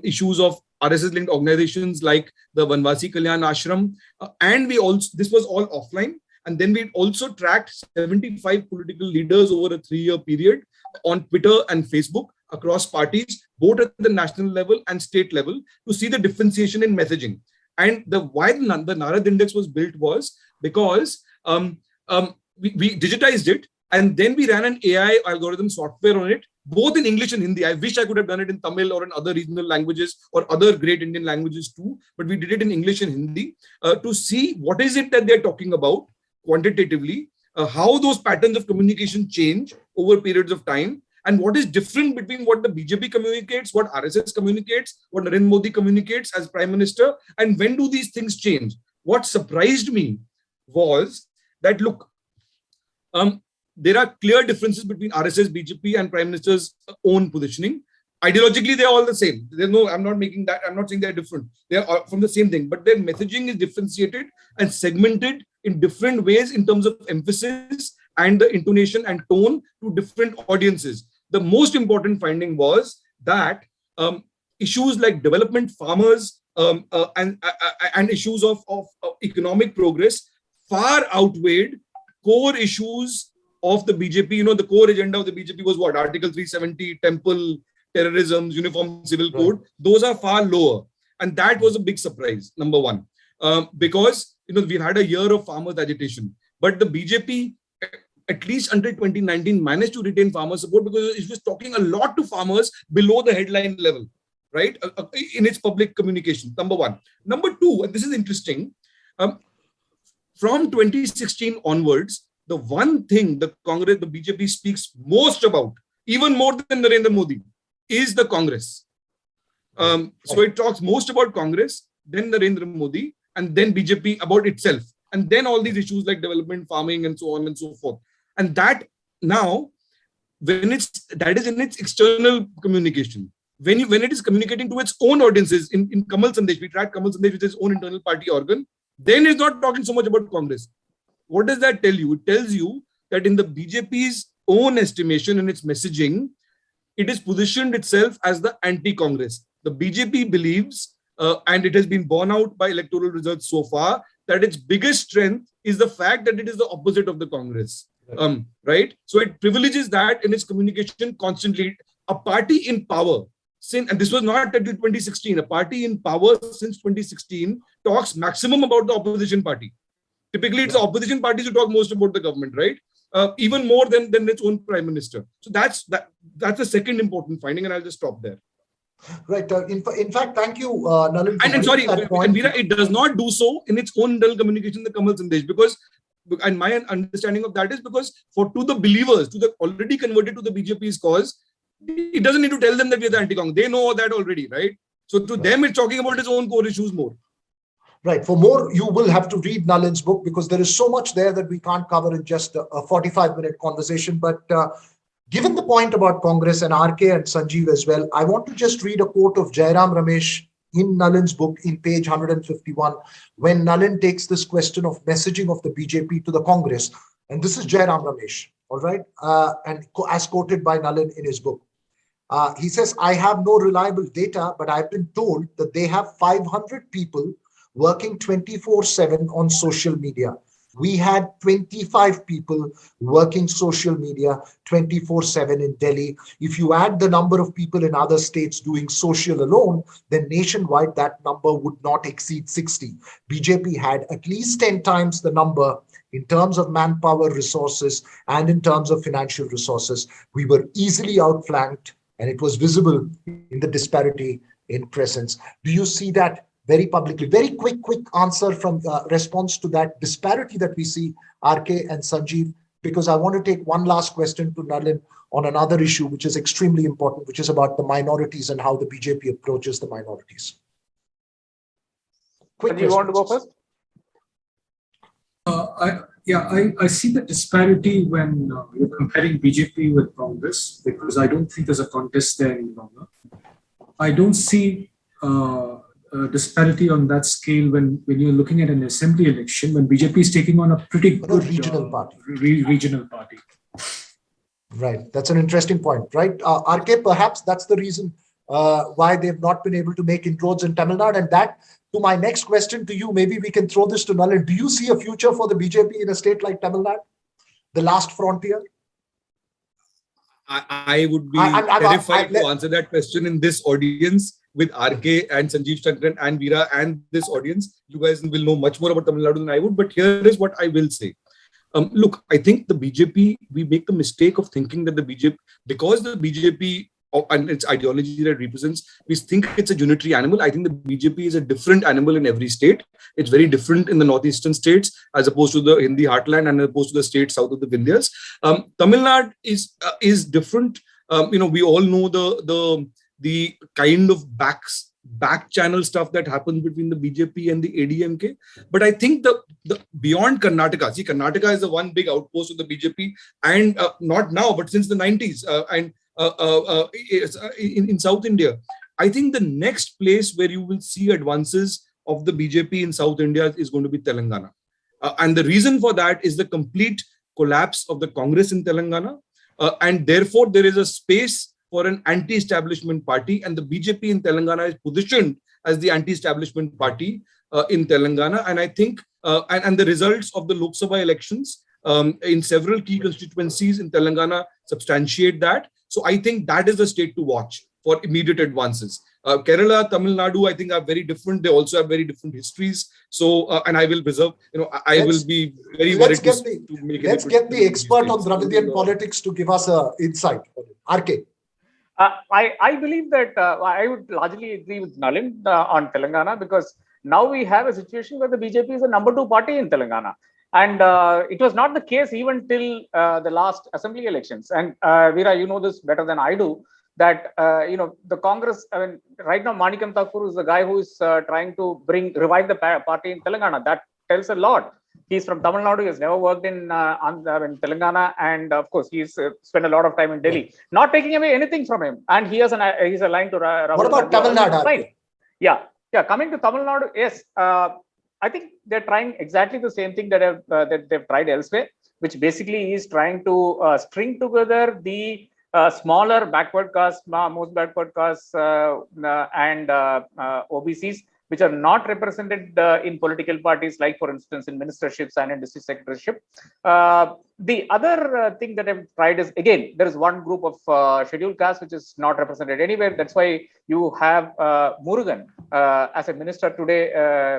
issues of RSS-linked organizations like the Vanvasi Kalyan Ashram, and this was all offline. And then we also tracked 75 political leaders over a 3-year period on Twitter and Facebook across parties, both at the national level and state level, to see the differentiation in messaging. And why the Narad Index was built was because we digitized it, and then we ran an AI algorithm software on it, both in English and Hindi. I wish I could have done it in Tamil or in other regional languages or other great Indian languages too, but we did it in English and Hindi to see what is it that they're talking about quantitatively, how those patterns of communication change over periods of time, and what is different between what the BJP communicates, what RSS communicates, what Narendra Modi communicates as Prime Minister, and when do these things change? What surprised me was that, look, there are clear differences between RSS, BJP, and Prime Minister's own positioning. Ideologically, they're all the same. I'm not saying they're different. They're from the same thing, but their messaging is differentiated and segmented in different ways in terms of emphasis and the intonation and tone to different audiences. The most important finding was that issues like development, farmers, and issues of economic progress far outweighed core issues of the BJP. You know, the core agenda of the BJP was what? Article 370, temple, terrorism, uniform civil code. Right. Those are far lower. And that was a big surprise, number one. Because, we've had a year of farmers' agitation. But the BJP, at least until 2019, managed to retain farmer support because it was talking a lot to farmers below the headline level, right? In its public communication, number one. Number two, and this is interesting, from 2016 onwards, the one thing the BJP speaks most about, even more than Narendra Modi, is the Congress. So it talks most about Congress, then Narendra Modi, and then BJP about itself. And then all these issues like development, farming, and so on and so forth. And that now, that is in its external communication. When it is communicating to its own audiences, in Kamal Sandesh, we track Kamal Sandesh with its own internal party organ, then it's not talking so much about Congress. What does that tell you? It tells you that in the BJP's own estimation and its messaging, it is positioned itself as the anti-Congress. The BJP believes, and it has been borne out by electoral results so far, that its biggest strength is the fact that it is the opposite of the Congress. Right? So it privileges that in its communication constantly. A party in power, and this was not until 2016, a party in power since 2016 talks maximum about the opposition party. Typically, it's the opposition parties who talk most about the government, right? Even more than its own prime minister. So that's the second important finding, and I'll just stop there. Right. In fact, thank you, Nalin. And sorry, and Veera, it does not do so in its own internal communication, the Kamal Sandesh, because, and my understanding of that is because to the believers, to the already converted to the BJP's cause, it doesn't need to tell them that we are the anti-Congress. They know that already, right? So to them, it's talking about its own core issues more. Right. For more, you will have to read Nalin's book because there is so much there that we can't cover in just a 45-minute conversation. But given the point about Congress and RK and Sanjeev as well, I want to just read a quote of Jairam Ramesh in Nalin's book in page 151, when Nalin takes this question of messaging of the BJP to the Congress, and this is Jairam Ramesh, all right, and as quoted by Nalin in his book. He says, I have no reliable data, but I've been told that they have 500 people working 24/7 on social media. We had 25 people working social media 24/7 in Delhi. If you add the number of people in other states doing social alone, then nationwide that number would not exceed 60. BJP had at least 10 times the number in terms of manpower resources and in terms of financial resources. We were easily outflanked, and it was visible in the disparity in presence. Do you see that very publicly? Very quick answer from response to that disparity that we see, RK and Sanjeev, because I want to take one last question to Nalin on another issue, which is extremely important, which is about the minorities and how the BJP approaches the minorities. Quick. Do you want to go first? I see the disparity when you're comparing BJP with Congress, because I don't think there's a contest there any longer. I don't see disparity on that scale when you're looking at an assembly election, when BJP is taking on a pretty good regional party. Regional party. Right. That's an interesting point, right? RK, perhaps that's the reason why they've not been able to make inroads in Tamil Nadu. And that, to my next question to you, maybe we can throw this to Nalin. Do you see a future for the BJP in a state like Tamil Nadu, the last frontier? I would be terrified to answer that question in this audience with RK and Sanjeev Shankran and Veera and this audience. You guys will know much more about Tamil Nadu than I would, but here is what I will say. Look, I think the BJP, we make the mistake of thinking that the BJP, because the BJP and its ideology that it represents, we think it's a unitary animal. I think the BJP is a different animal in every state. It's very different in the northeastern states as opposed to the Hindi heartland and as opposed to the states south of the Vindhyas. Tamil Nadu is different. We all know the kind of back channel stuff that happens between the BJP and the ADMK. But I think the beyond Karnataka, see, Karnataka is the one big outpost of the BJP, and not now, but since the 90s in South India. I think the next place where you will see advances of the BJP in South India is going to be Telangana. And the reason for that is the complete collapse of the Congress in Telangana. And therefore, there is a space for an anti-establishment party, and the BJP in Telangana is positioned as the anti-establishment party in Telangana. And I think, and the results of the Lok Sabha elections in several key constituencies in Telangana substantiate that. So I think that is the state to watch for immediate advances. Kerala, Tamil Nadu, I think are very different. They also have very different histories. So, and I will preserve, I will be very worried to make it. Let's get the expert on Dravidian politics to give us an insight. RK. I believe that I would largely agree with Nalin on Telangana, because now we have a situation where the BJP is the number 2 party in Telangana. And it was not the case even till the last assembly elections. And Veera, you know this better than I do, that, the Congress, right now Manikam Thakur is the guy who is trying to revive the party in Telangana. That tells a lot. He's from Tamil Nadu. He has never worked in Telangana, and of course, he's spent a lot of time in Delhi. Not taking away anything from him, and he's a line to. What about Tamil Nadu? Right. Yeah. Coming to Tamil Nadu, yes. I think they're trying exactly the same thing that they've tried elsewhere, which basically is trying to string together the smaller backward castes, most backward castes, and OBCs, which are not represented in political parties, like, for instance, in ministerships and in district secretaryship. The other thing that I've tried is, again, there is one group of scheduled castes which is not represented anywhere. That's why you have Murugan as a minister today,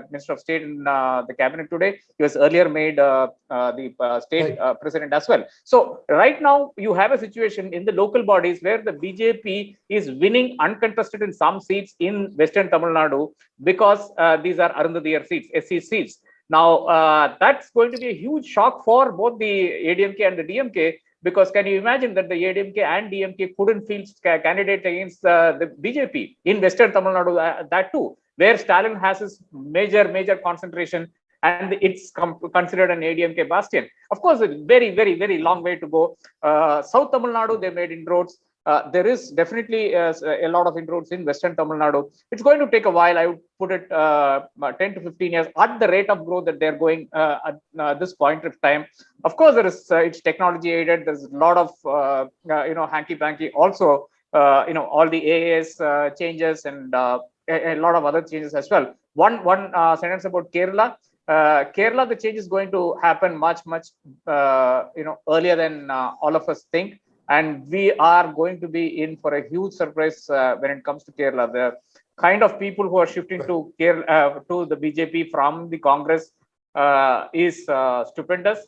Minister of State in the cabinet today. He was earlier made the state president as well. So right now you have a situation in the local bodies where the BJP is winning uncontested in some seats in Western Tamil Nadu, because these are Arundhadiyar seats, SC seats. Now, that's going to be a huge shock for both the ADMK and the DMK, because can you imagine that the ADMK and DMK couldn't field candidate against the BJP in Western Tamil Nadu, that too, where Stalin has his major concentration, and it's considered an ADMK bastion. Of course, a very, very, very long way to go. South Tamil Nadu, they made inroads. there is definitely a lot of inroads in Western Tamil Nadu. It's going to take a while. I would put it 10 to 15 years at the rate of growth that they're going at this point of time. Of course, there is it's technology aided. There's a lot of hanky panky. Also, all the AAS changes and a lot of other changes as well. One sentence about Kerala. Kerala, the change is going to happen much earlier than all of us think. And we are going to be in for a huge surprise when it comes to Kerala. The kind of people who are shifting to Kerala, to the BJP from the Congress is stupendous.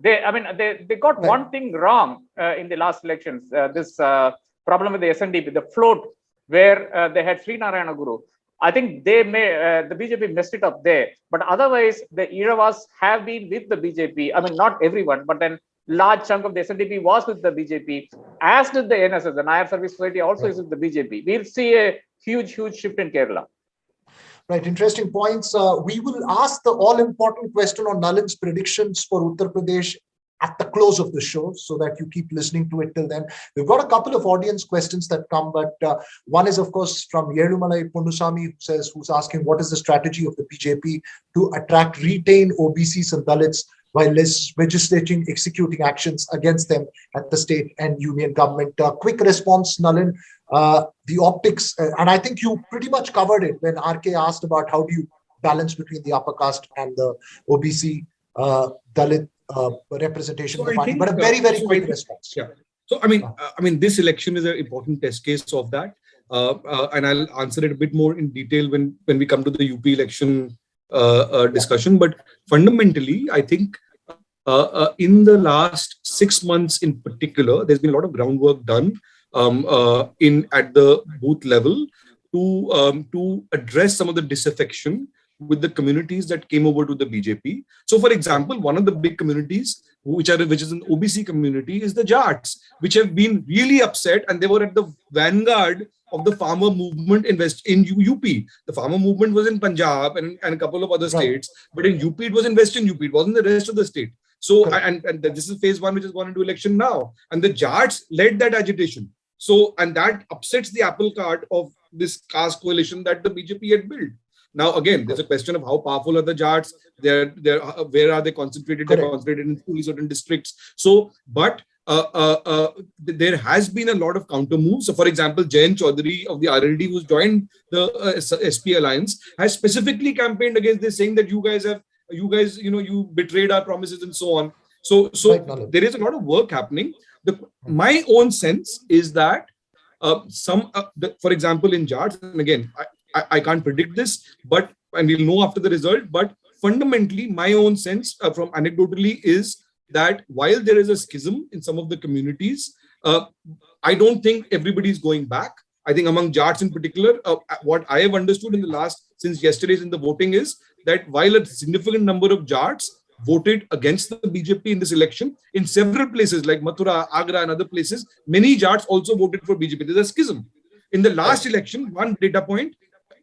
They got one thing wrong in the last elections. This problem with the SNDP, the float, where they had Sri Narayana Guru. I think the BJP messed it up there. But otherwise, the Iravas have been with the BJP. I mean, not everyone, but then large chunk of the SNDP was with the BJP, as did the NSS, the Nayar Service Society also is with the BJP. We'll see a huge shift in Kerala. Right, interesting points. We will ask the all-important question on Nalin's predictions for Uttar Pradesh at the close of the show, so that you keep listening to it till then. We've got a couple of audience questions that come, but one is, of course, from Yelumalai Ponnusamy, who's asking, what is the strategy of the BJP to attract, retain OBCs and Dalits while legislating, executing actions against them at the state and union government? Quick response, Nalin. The optics, and I think you pretty much covered it when RK asked about how do you balance between the upper caste and the OBC Dalit representation of the party, but a very quick response. Yeah. So I mean, this election is an important test case of that, and I'll answer it a bit more in detail when we come to the UP election discussion. But fundamentally, I think in the last 6 months in particular, there's been a lot of groundwork done at the booth level to address some of the disaffection with the communities that came over to the BJP. So, for example, one of the big communities, which is an OBC community, is the Jats, which have been really upset, and they were at the vanguard of the farmer movement in UP. The farmer movement was in Punjab and a couple of other states, but in UP it was in Western UP. It wasn't the rest of the state. So, and this is phase one, which has gone into election now, and the Jats led that agitation. So, and that upsets the apple cart of this caste coalition that the BJP had built. Now, again, there's a question of how powerful are the Jats? Where are they concentrated? They're concentrated in only certain districts. So, but there has been a lot of counter moves. So, for example, Jayant Chaudhary of the RLD, who's joined the SP Alliance, has specifically campaigned against this, saying that you guys, you betrayed our promises and so on. So there is a lot of work happening. My own sense is that for example, in Jats, and again, I can't predict this, and we'll know after the result, but fundamentally, my own sense from anecdotally is that while there is a schism in some of the communities, I don't think everybody's going back. I think among Jats in particular, what I have understood since yesterday's in the voting is that while a significant number of Jats voted against the BJP in this election, in several places like Mathura, Agra and other places, many Jats also voted for BJP. There's a schism. In the last election, one data point,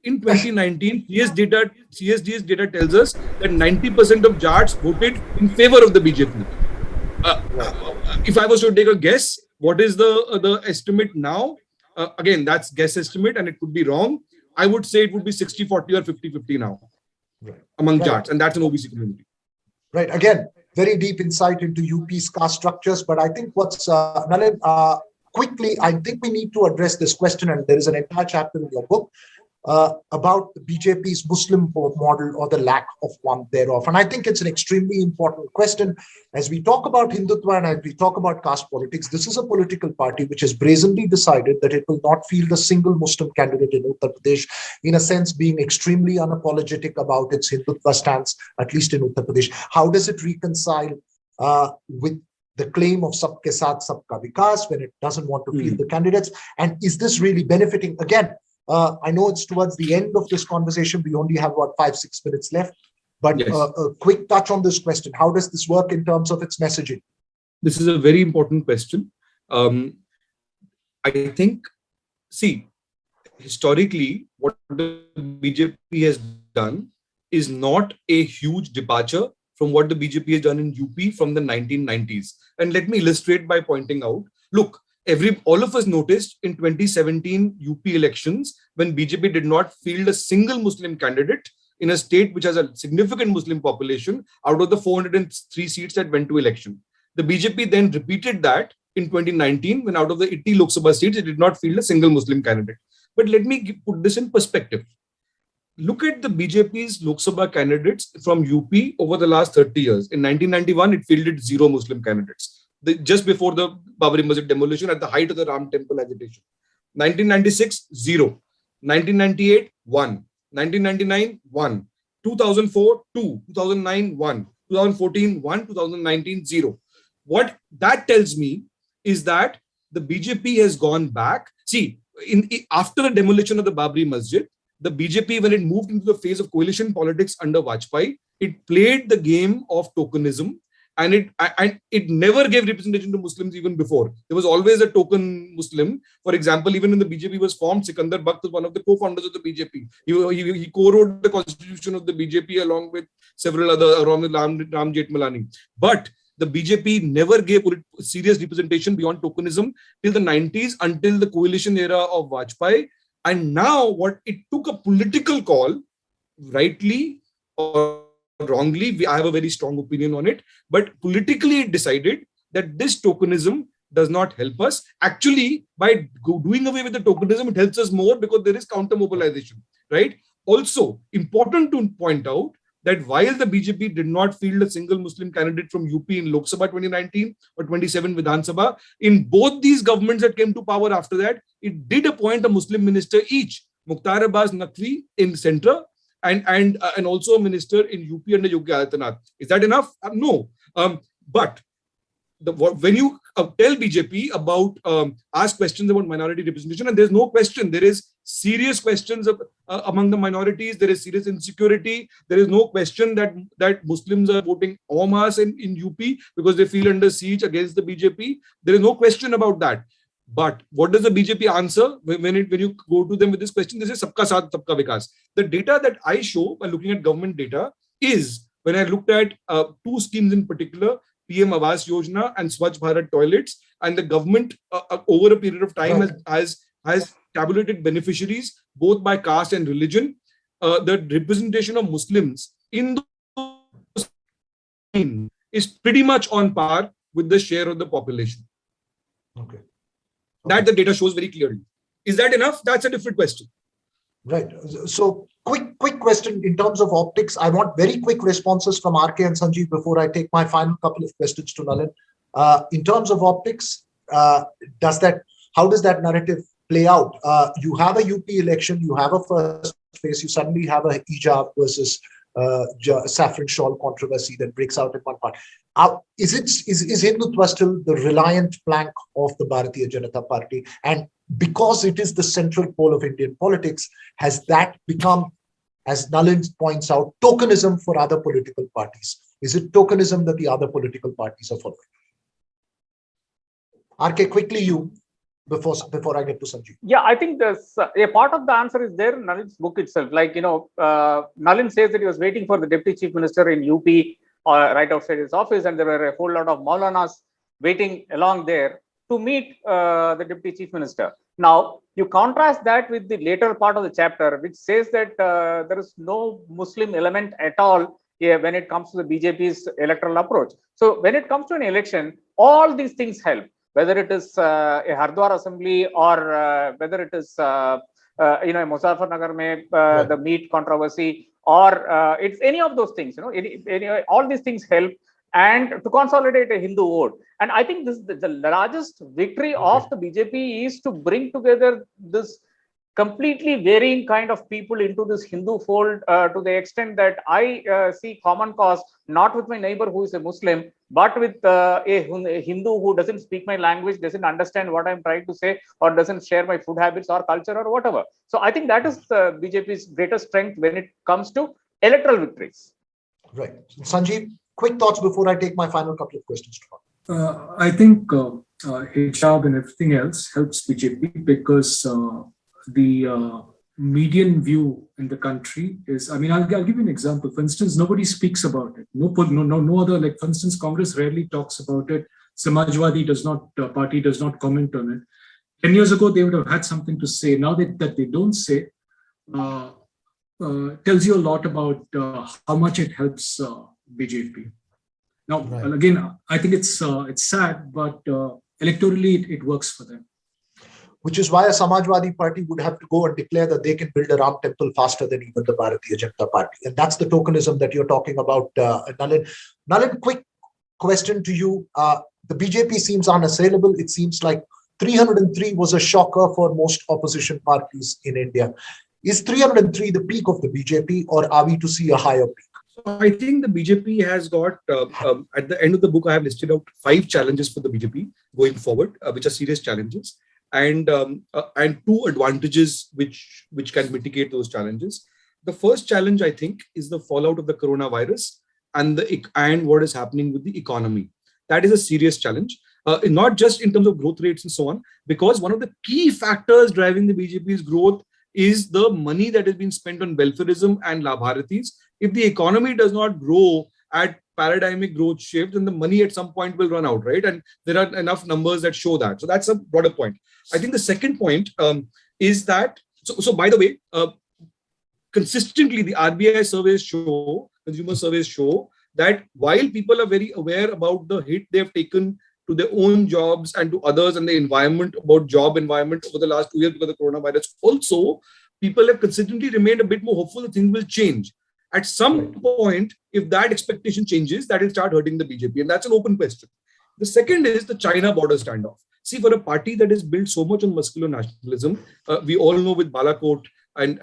in 2019, CSD's data tells us that 90% of Jats voted in favor of the BJP. If I was to take a guess, what is the estimate now? Again, that's guess estimate and it could be wrong. I would say it would be 60-40 or 50-50 now among Jats, and that's an OBC community. Right. Again, very deep insight into UP's caste structures. But I think Nalin, quickly, I think we need to address this question, and there is an entire chapter in your book about the BJP's Muslim model or the lack of one thereof. And I think it's an extremely important question. As we talk about Hindutva and as we talk about caste politics, this is a political party which has brazenly decided that it will not field a single Muslim candidate in Uttar Pradesh, in a sense being extremely unapologetic about its Hindutva stance, at least in Uttar Pradesh. How does it reconcile with the claim of Sabke Saath Sabka Vikas when it doesn't want to field the candidates? And is this really benefiting? Again, I know it's towards the end of this conversation. We only have about 5-6 minutes left. But yes, a quick touch on this question. How does this work in terms of its messaging? This is a very important question. I think, historically, what the BJP has done is not a huge departure from what the BJP has done in UP from the 1990s. And let me illustrate by pointing out, look, all of us noticed in 2017 UP elections when BJP did not field a single Muslim candidate in a state which has a significant Muslim population out of the 403 seats that went to election. The BJP then repeated that in 2019 when out of the 80 Lok Sabha seats, it did not field a single Muslim candidate. But let me put this in perspective. Look at the BJP's Lok Sabha candidates from UP over the last 30 years. In 1991, it fielded 0 Muslim candidates. Just before the Babri Masjid demolition at the height of the Ram Temple agitation. 1996, 0. 1998, 1. 1999, 1. 2004, 2. 2009, 1. 2014, 1. 2019, 0. What that tells me is that the BJP has gone back. See, after the demolition of the Babri Masjid, the BJP, when it moved into the phase of coalition politics under Vajpayee, it played the game of tokenism. And it never gave representation to Muslims even before. There was always a token Muslim. For example, even when the BJP was formed, Sikandar Bakht was one of the co-founders of the BJP. He co-wrote the constitution of the BJP along with several other, along with Ram Jethmalani. But the BJP never gave serious representation beyond tokenism till the 90s, until the coalition era of Vajpayee. And now what it took a political call, rightly or wrongly, I have a very strong opinion on it, but politically it decided that this tokenism does not help us. Actually, by doing away with the tokenism, it helps us more because there is counter mobilization, right? Also, important to point out that while the BJP did not field a single Muslim candidate from UP in Lok Sabha 2019 or 27 Vidhan Sabha, in both these governments that came to power after that, it did appoint a Muslim minister each. Mukhtar Abbas Naqvi in Centre, and also a minister in UP under Yogi Adityanath. Is that enough? No. But when you tell BJP about ask questions about minority representation, and there's no question, there is serious questions among the minorities. There is serious insecurity. There is no question that Muslims are voting en masse in UP because they feel under siege against the BJP. There is no question about that. But what does the BJP answer when you go to them with this question? They say Sabka Saath, Sabka Vikas. The data that I show by looking at government data is, when I looked at 2 schemes in particular, PM Awas Yojana and Swachh Bharat toilets, and the government over a period of time has tabulated beneficiaries both by caste and religion. The representation of Muslims in those is pretty much on par with the share of the population. Okay. That the data shows very clearly. Is that enough? That's a different question. Right. So quick question in terms of optics. I want very quick responses from RK and Sanjeev before I take my final couple of questions to Nalin. In terms of optics, how does that narrative play out? You have a UP election, you have a first phase, you suddenly have a hijab versus saffron shawl controversy that breaks out in one part. Is Hindutva still the reliant plank of the Bharatiya Janata Party? And because it is the central pole of Indian politics, has that become, as Nalin points out, tokenism for other political parties? Is it tokenism that the other political parties are following? RK, quickly you, before I get to Sanjeev. Yeah, I think there's a part of the answer is there in Nalin's book itself. Like, Nalin says that he was waiting for the Deputy Chief Minister in UP right outside his office, and there were a whole lot of Maulanas waiting along there to meet the Deputy Chief Minister. Now, you contrast that with the later part of the chapter, which says that there is no Muslim element at all when it comes to the BJP's electoral approach. So when it comes to an election, all these things help, whether it is a Hardwar assembly or whether it is Muzaffarnagar mein the meat controversy, or it's any of those things. All these things help and to consolidate a Hindu vote. And I think this the largest victory of the BJP is to bring together this completely varying kind of people into this Hindu fold to the extent that I see common cause not with my neighbor who is a Muslim, but with a Hindu who doesn't speak my language, doesn't understand what I'm trying to say, or doesn't share my food habits or culture or whatever. So I think that is the BJP's greatest strength when it comes to electoral victories. Right. Sanjeev, quick thoughts before I take my final couple of questions. I think hijab and everything else helps BJP because the median view in the country is, I'll give you an example. For instance, nobody speaks about it. No other, like, for instance, Congress rarely talks about it. Samajwadi party does not comment on it. 10 years ago, they would have had something to say. Now that they don't say, tells you a lot about how much it helps BJP. Now, Right. again, I think it's sad, but electorally it works for them. Which is why a Samajwadi party would have to go and declare that they can build a Ram temple faster than even the Bharatiya Janata Party. And that's the tokenism that you're talking about, Nalin. Nalin, quick question to you. The BJP seems unassailable. It seems like 303 was a shocker for most opposition parties in India. Is 303 the peak of the BJP, or are we to see a higher peak? So I think the BJP has got, at the end of the book, I have listed out 5 challenges for the BJP going forward, which are serious challenges, and 2 advantages which can mitigate those challenges. The first challenge, I think, is the fallout of the coronavirus and what is happening with the economy. That is a serious challenge, not just in terms of growth rates and so on, because one of the key factors driving the BJP's growth is the money that has been spent on welfareism and Labharatis. If the economy does not grow at paradigmic growth shift, then the money at some point will run out, right? And there are enough numbers that show that. So that's a broader point. I think the second point is that, so by the way, consistently the RBI surveys show, consumer surveys show, that while people are very aware about the hit they have taken to their own jobs and to others and the environment, about job environment over the last 2 years because of the coronavirus, also people have consistently remained a bit more hopeful that things will change. At some point, if that expectation changes, that will start hurting the BJP, and that's an open question. The second is the China border standoff. See, for a party that is built so much on muscular nationalism, we all know with Balakot and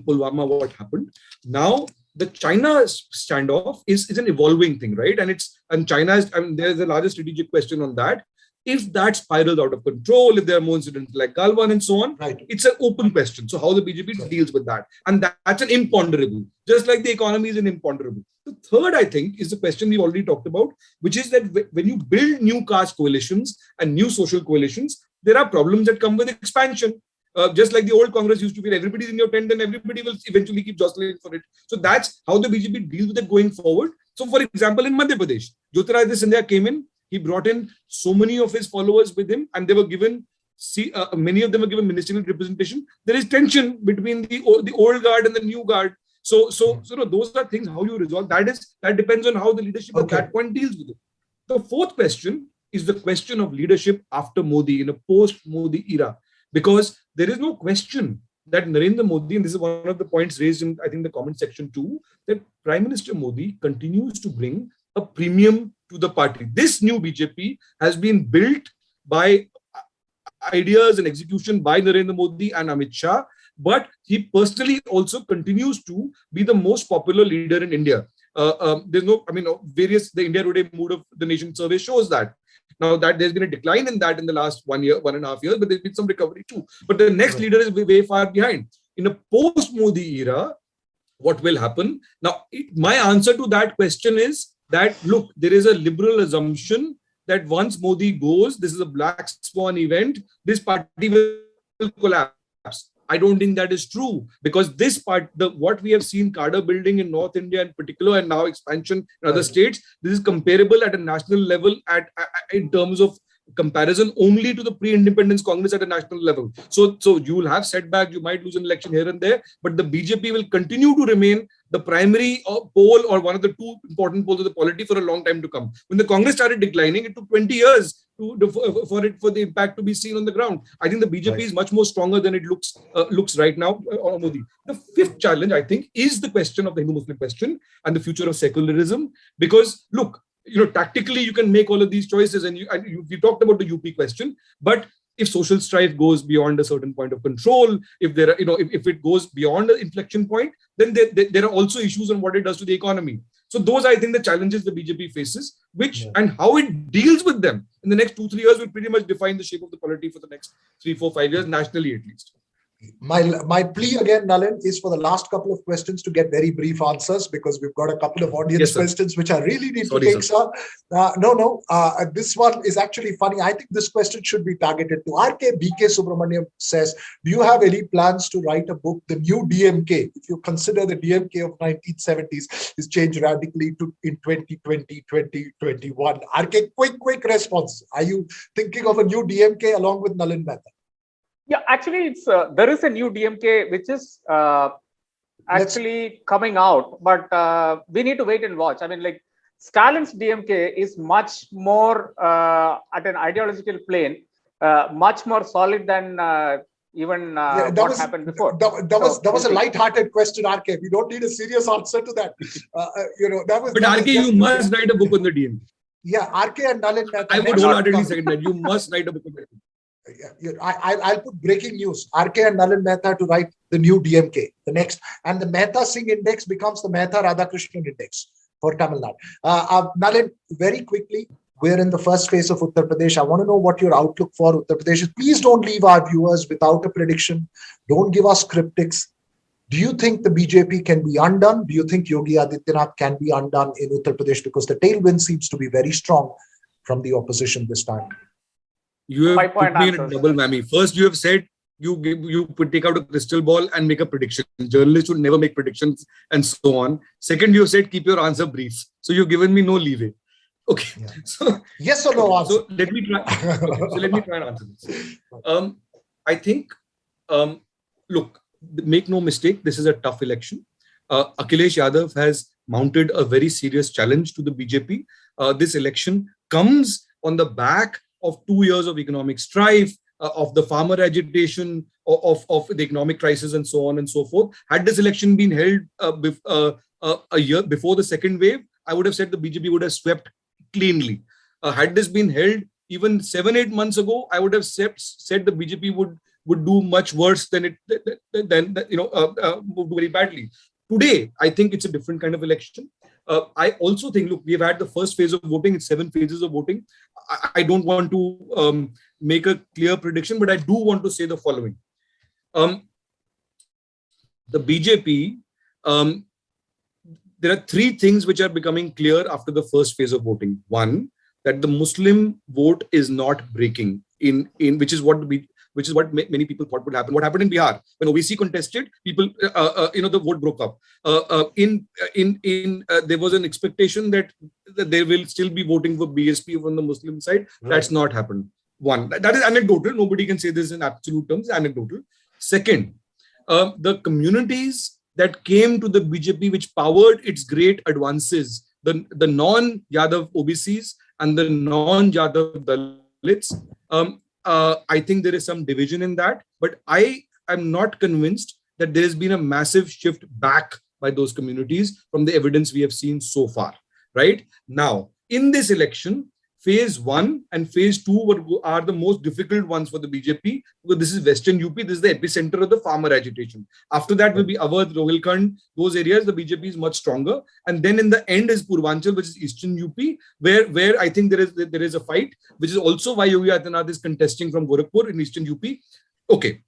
Pulwama what happened. Now, the China standoff is an evolving thing, right? And China is, I mean, there's a larger strategic question on that. If that spirals out of control, if there are more incidents like Galwan and so on, right, it's an open question. So how the BJP deals with that. And that's an imponderable, just like the economy is an imponderable. The third, I think, is the question we've already talked about, which is that when you build new caste coalitions and new social coalitions, there are problems that come with expansion. Just like the old Congress used to be, everybody's in your tent and everybody will eventually keep jostling for it. So that's how the BJP deals with it going forward. So for example, in Madhya Pradesh, Jyotiradittya Scindia came in, he brought in so many of his followers with him, and they were given, many of them were given ministerial representation. There is tension between the old guard and the new guard. So those are things how you resolve. That depends on how the leadership at that point deals with it. The fourth question is the question of leadership after Modi in a post-Modi era, because there is no question that Narendra Modi, and this is one of the points raised in, I think, the comment section too, that Prime Minister Modi continues to bring a premium to the party. This new BJP has been built by ideas and execution by Narendra Modi and Amit Shah, but he personally also continues to be the most popular leader in India. There's no, I mean, the India Today Mood of the Nation survey shows that. Now that there's been a decline in that in the last 1 year, 1.5 years, but there's been some recovery too. But the next leader is way far behind. In a post-Modi era, what will happen? Now, my answer to that question is that, look, there is a liberal assumption that once Modi goes, this is a black swan event, this party will collapse. I don't think that is true, because what we have seen cadre building in North India in particular, and now expansion in other states, this is comparable at a national level in terms of comparison only to the pre-independence Congress at a national level. So you will have setbacks, you might lose an election here and there, but the BJP will continue to remain the primary pole or one of the 2 important poles of the polity for a long time to come. When the Congress started declining, it took 20 years for the impact to be seen on the ground. I think the BJP is much more stronger than it looks right now on Modi. The fifth challenge, I think, is the question of the Hindu-Muslim question and the future of secularism. Because look, tactically you can make all of these choices, and you talked about the UP question, but if social strife goes beyond a certain point of control, if there are, if it goes beyond the inflection point, then there are also issues on what it does to the economy. So those are, I think, the challenges the BJP faces, and how it deals with them in the next 2-3 years will pretty much define the shape of the polity for the next 3, 4, 5 years, nationally at least. My plea again, Nalin, is for the last couple of questions to get very brief answers, because we've got a couple of audience questions which I really need to take, sir. This one is actually funny. I think this question should be targeted to BK Subramaniam says, do you have any plans to write a book, The New DMK? If you consider the DMK of 1970s is changed radically in 2020, 2021. RK, quick response. Are you thinking of a new DMK along with Nalin Mehta? Yeah, actually, it's there is a new DMK which is actually coming out, but we need to wait and watch. I mean, like Stalin's DMK is much more at an ideological plane, much more solid than even what happened before. That was a light-hearted question, RK. We don't need a serious answer to that. That was. But RK, you must write a book on the DMK. Yeah, RK and Nalin. I would wholeheartedly second that. You must write a book on the DMK. I'll put breaking news. RK and Nalin Mehta to write the new DMK, the next, and the Mehta Singh index becomes the Mehta Radhakrishnan index for Tamil Nadu. Nalin, very quickly, we're in the first phase of Uttar Pradesh. I want to know what your outlook for Uttar Pradesh is. Please don't leave our viewers without a prediction. Don't give us cryptics. Do you think the BJP can be undone? Do you think Yogi Adityanath can be undone in Uttar Pradesh? Because the tailwind seems to be very strong from the opposition this time. You have put me in a double whammy. First, you have said you take out a crystal ball and make a prediction. Journalists should never make predictions and so on. Second, you have said keep your answer brief. So you've given me no leeway. Okay. Yeah. So yes or no answer. So let me try. Let me try and answer this. I think, look, make no mistake, this is a tough election. Akhilesh Yadav has mounted a very serious challenge to the BJP. This election comes on the back of 2 years of economic strife, of the farmer agitation, of the economic crisis, and so on and so forth. Had this election been held a year before the second wave, I would have said the BJP would have swept cleanly. Had this been held even 7-8 months ago, I would have said the BJP would do much worse than would do very badly. Today, I think it's a different kind of election. I also think, look, we've had the first phase of voting. It's 7 phases of voting. I don't want to make a clear prediction, but I do want to say the following. The BJP, there are 3 things which are becoming clear after the first phase of voting. One, that the Muslim vote is not breaking, which is what many people thought would happen. What happened in Bihar when OBC contested, people, the vote broke up. There was an expectation that they will still be voting for BSP from the Muslim side. Right. That's not happened. One, that is anecdotal. Nobody can say this in absolute terms. Anecdotal. Second, the communities that came to the BJP, which powered its great advances, the non-Yadav OBCs and the non-Yadav Dalits. I think there is some division in that, but I am not convinced that there has been a massive shift back by those communities from the evidence we have seen so far. Right now, in this election, phase 1 and phase 2 are the most difficult ones for the BJP, because this is Western UP. This is the epicenter of the farmer agitation. After that will be Awadh, Rohilkhand, those areas. The BJP is much stronger, and then in the end is Purvanchal, which is Eastern UP, where I think there is a fight, which is also why Yogi Adityanath is contesting from Gorakhpur in Eastern UP. Okay,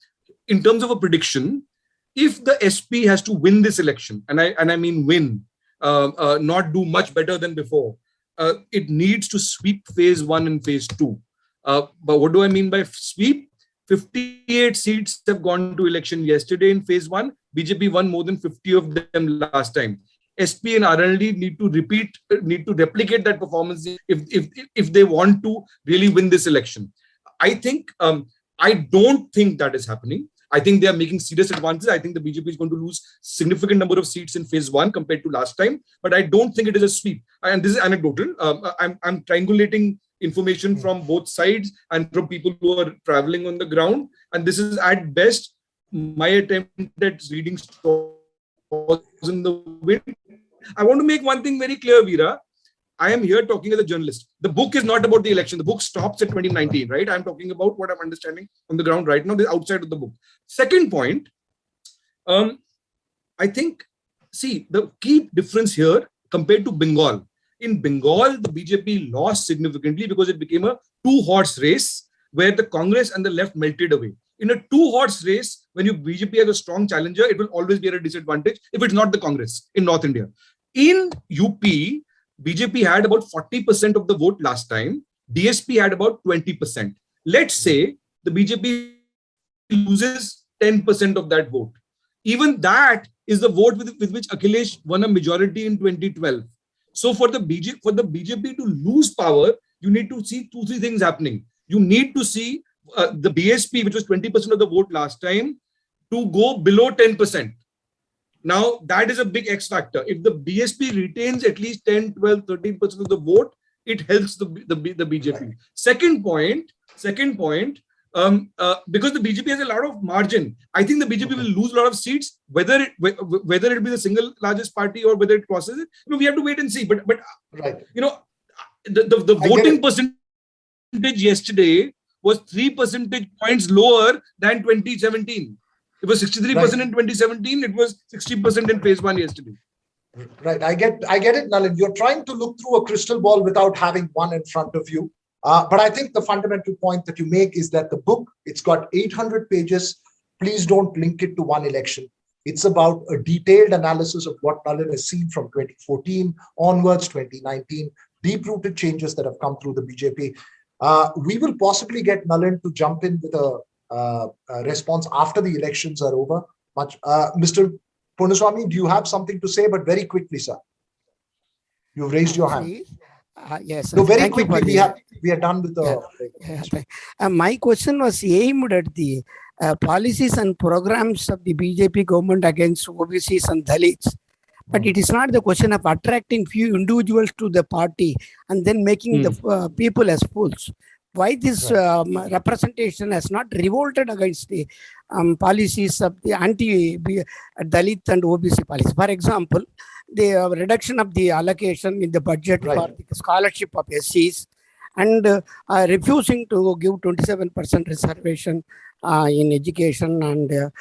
in terms of a prediction, if the SP has to win this election, and I mean win, not do much better than before, it needs to sweep phase 1 and phase 2. But what do I mean by sweep? 58 seats have gone to election yesterday in phase 1. BJP won more than 50 of them last time. SP and RLD need to replicate that performance if they want to really win this election. I think, I don't think that is happening. I think they are making serious advances. I think the BJP is going to lose significant number of seats in phase 1 compared to last time, but I don't think it is a sweep. And this is anecdotal. I'm triangulating information from both sides and from people who are traveling on the ground. And this is at best my attempt at reading straws in the wind. I want to make one thing very clear, Veera. I am here talking as a journalist. The book is not about the election. The book stops at 2019, right? I'm talking about what I'm understanding on the ground right now, the outside of the book. Second point, I think, see, the key difference here compared to Bengal. In Bengal, the BJP lost significantly because it became a 2-horse race where the Congress and the left melted away. In a two-horse race, when you BJP has a strong challenger, it will always be at a disadvantage if it's not the Congress in North India. In UP, BJP had about 40% of the vote last time. DSP had about 20%. Let's say the BJP loses 10% of that vote. Even that is the vote with which Akhilesh won a majority in 2012. So for the BJP to lose power, you need to see 2-3 things happening. You need to see the BSP, which was 20% of the vote last time, to go below 10%. Now, that is a big X factor. If the BSP retains at least 10, 12, 13% of the vote, it helps the BJP. Right. Second point, because the BJP has a lot of margin, I think the BJP will lose a lot of seats, whether it be the single largest party or whether it crosses it. We have to wait and see. But right. The voting percentage yesterday was 3 percentage points lower than 2017. It was 63% right. In 2017. It was 60% in phase 1 yesterday. Right. I get it, Nalin. You're trying to look through a crystal ball without having one in front of you. But I think the fundamental point that you make is that the book, it's got 800 pages. Please don't link it to one election. It's about a detailed analysis of what Nalin has seen from 2014 onwards, 2019, deep-rooted changes that have come through the BJP. We will possibly get Nalin to jump in with a response after the elections are over. Mr. Purnaswamy, do you have something to say? But very quickly, sir. You've raised your hand. Yes. No, very quickly. We are done with the. My question was aimed at the policies and programs of the BJP government against OBCs and Dalits. But it is not the question of attracting few individuals to the party and then making the people as fools. Why this representation has not revolted against the policies of the anti-Dalit and OBC policies? For example, the reduction of the allocation in the budget for the scholarship of SCs and refusing to give 27% reservation in education and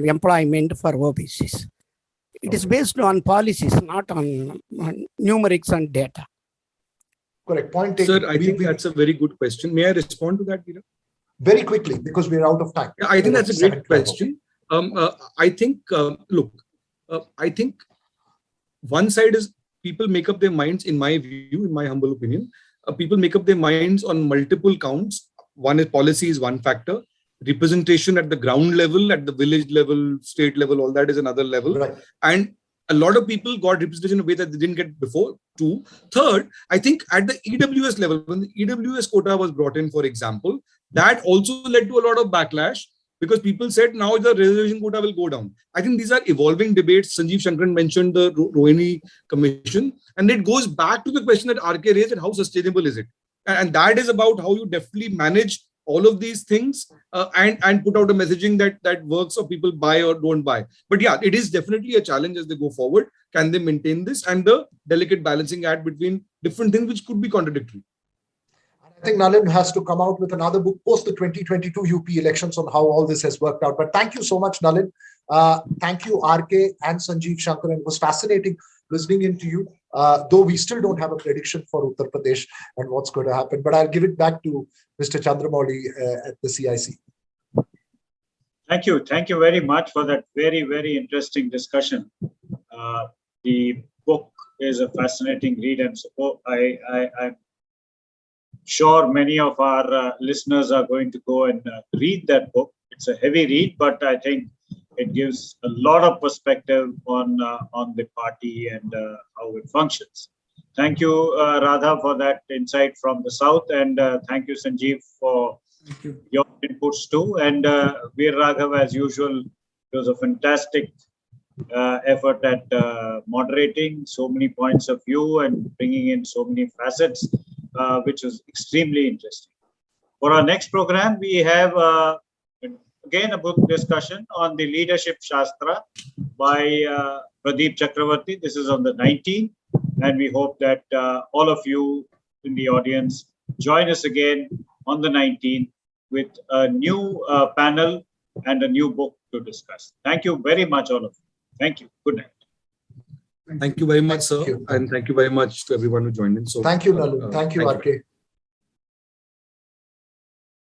employment for OBCs. It is based on policies, not on numerics and data. Correct. Point taken. Sir, I think that's a very good question. May I respond to that, Peter? Very quickly, because we're out of time. Yeah, I think that's a great question. I think, I think one side is people make up their minds, in my view, in my humble opinion, people make up their minds on multiple counts. One is policy is one factor. Representation at the ground level, at the village level, state level, all that is another level. Right. And a lot of people got representation in a way that they didn't get before. Two. Third, I think at the EWS level, when the EWS quota was brought in, for example, that also led to a lot of backlash because people said now the reservation quota will go down. I think these are evolving debates. Sanjeev Shankaran mentioned the Rohini Commission, and it goes back to the question that RK raised and how sustainable is it? And that is about how you definitely manage all of these things and put out a messaging that works or people buy or don't buy. But yeah, it is definitely a challenge as they go forward. Can they maintain this and the delicate balancing act between different things which could be contradictory? I think Nalin has to come out with another book post the 2022 UP elections on how all this has worked out. But thank you so much, Nalin. Thank you, RK and Sanjeev Shankaran. It was fascinating listening into you, though we still don't have a prediction for Uttar Pradesh and what's going to happen. But I'll give it back to Mr. Chandramouli at the CIC. Thank you. Thank you very much for that very, very interesting discussion. The book is a fascinating read, and so I'm sure many of our listeners are going to go and read that book. It's a heavy read, but I think it gives a lot of perspective on the party and how it functions. Thank you, Radha, for that insight from the South, and thank you, Sanjeev, for your inputs too. And Veer Raghav, as usual, it was a fantastic effort at moderating so many points of view and bringing in so many facets, which was extremely interesting. For our next program, we have again a book discussion on the Leadership Shastra by Pradeep Chakravarti. This is on the 19th, and we hope that all of you in the audience join us again on the 19th with a new panel and a new book to discuss. Thank you very much, all of you. Thank you. Good night. Thank you very much, sir. And thank you very much to everyone who joined in. So, thank you, Nalu. Thank you, RK.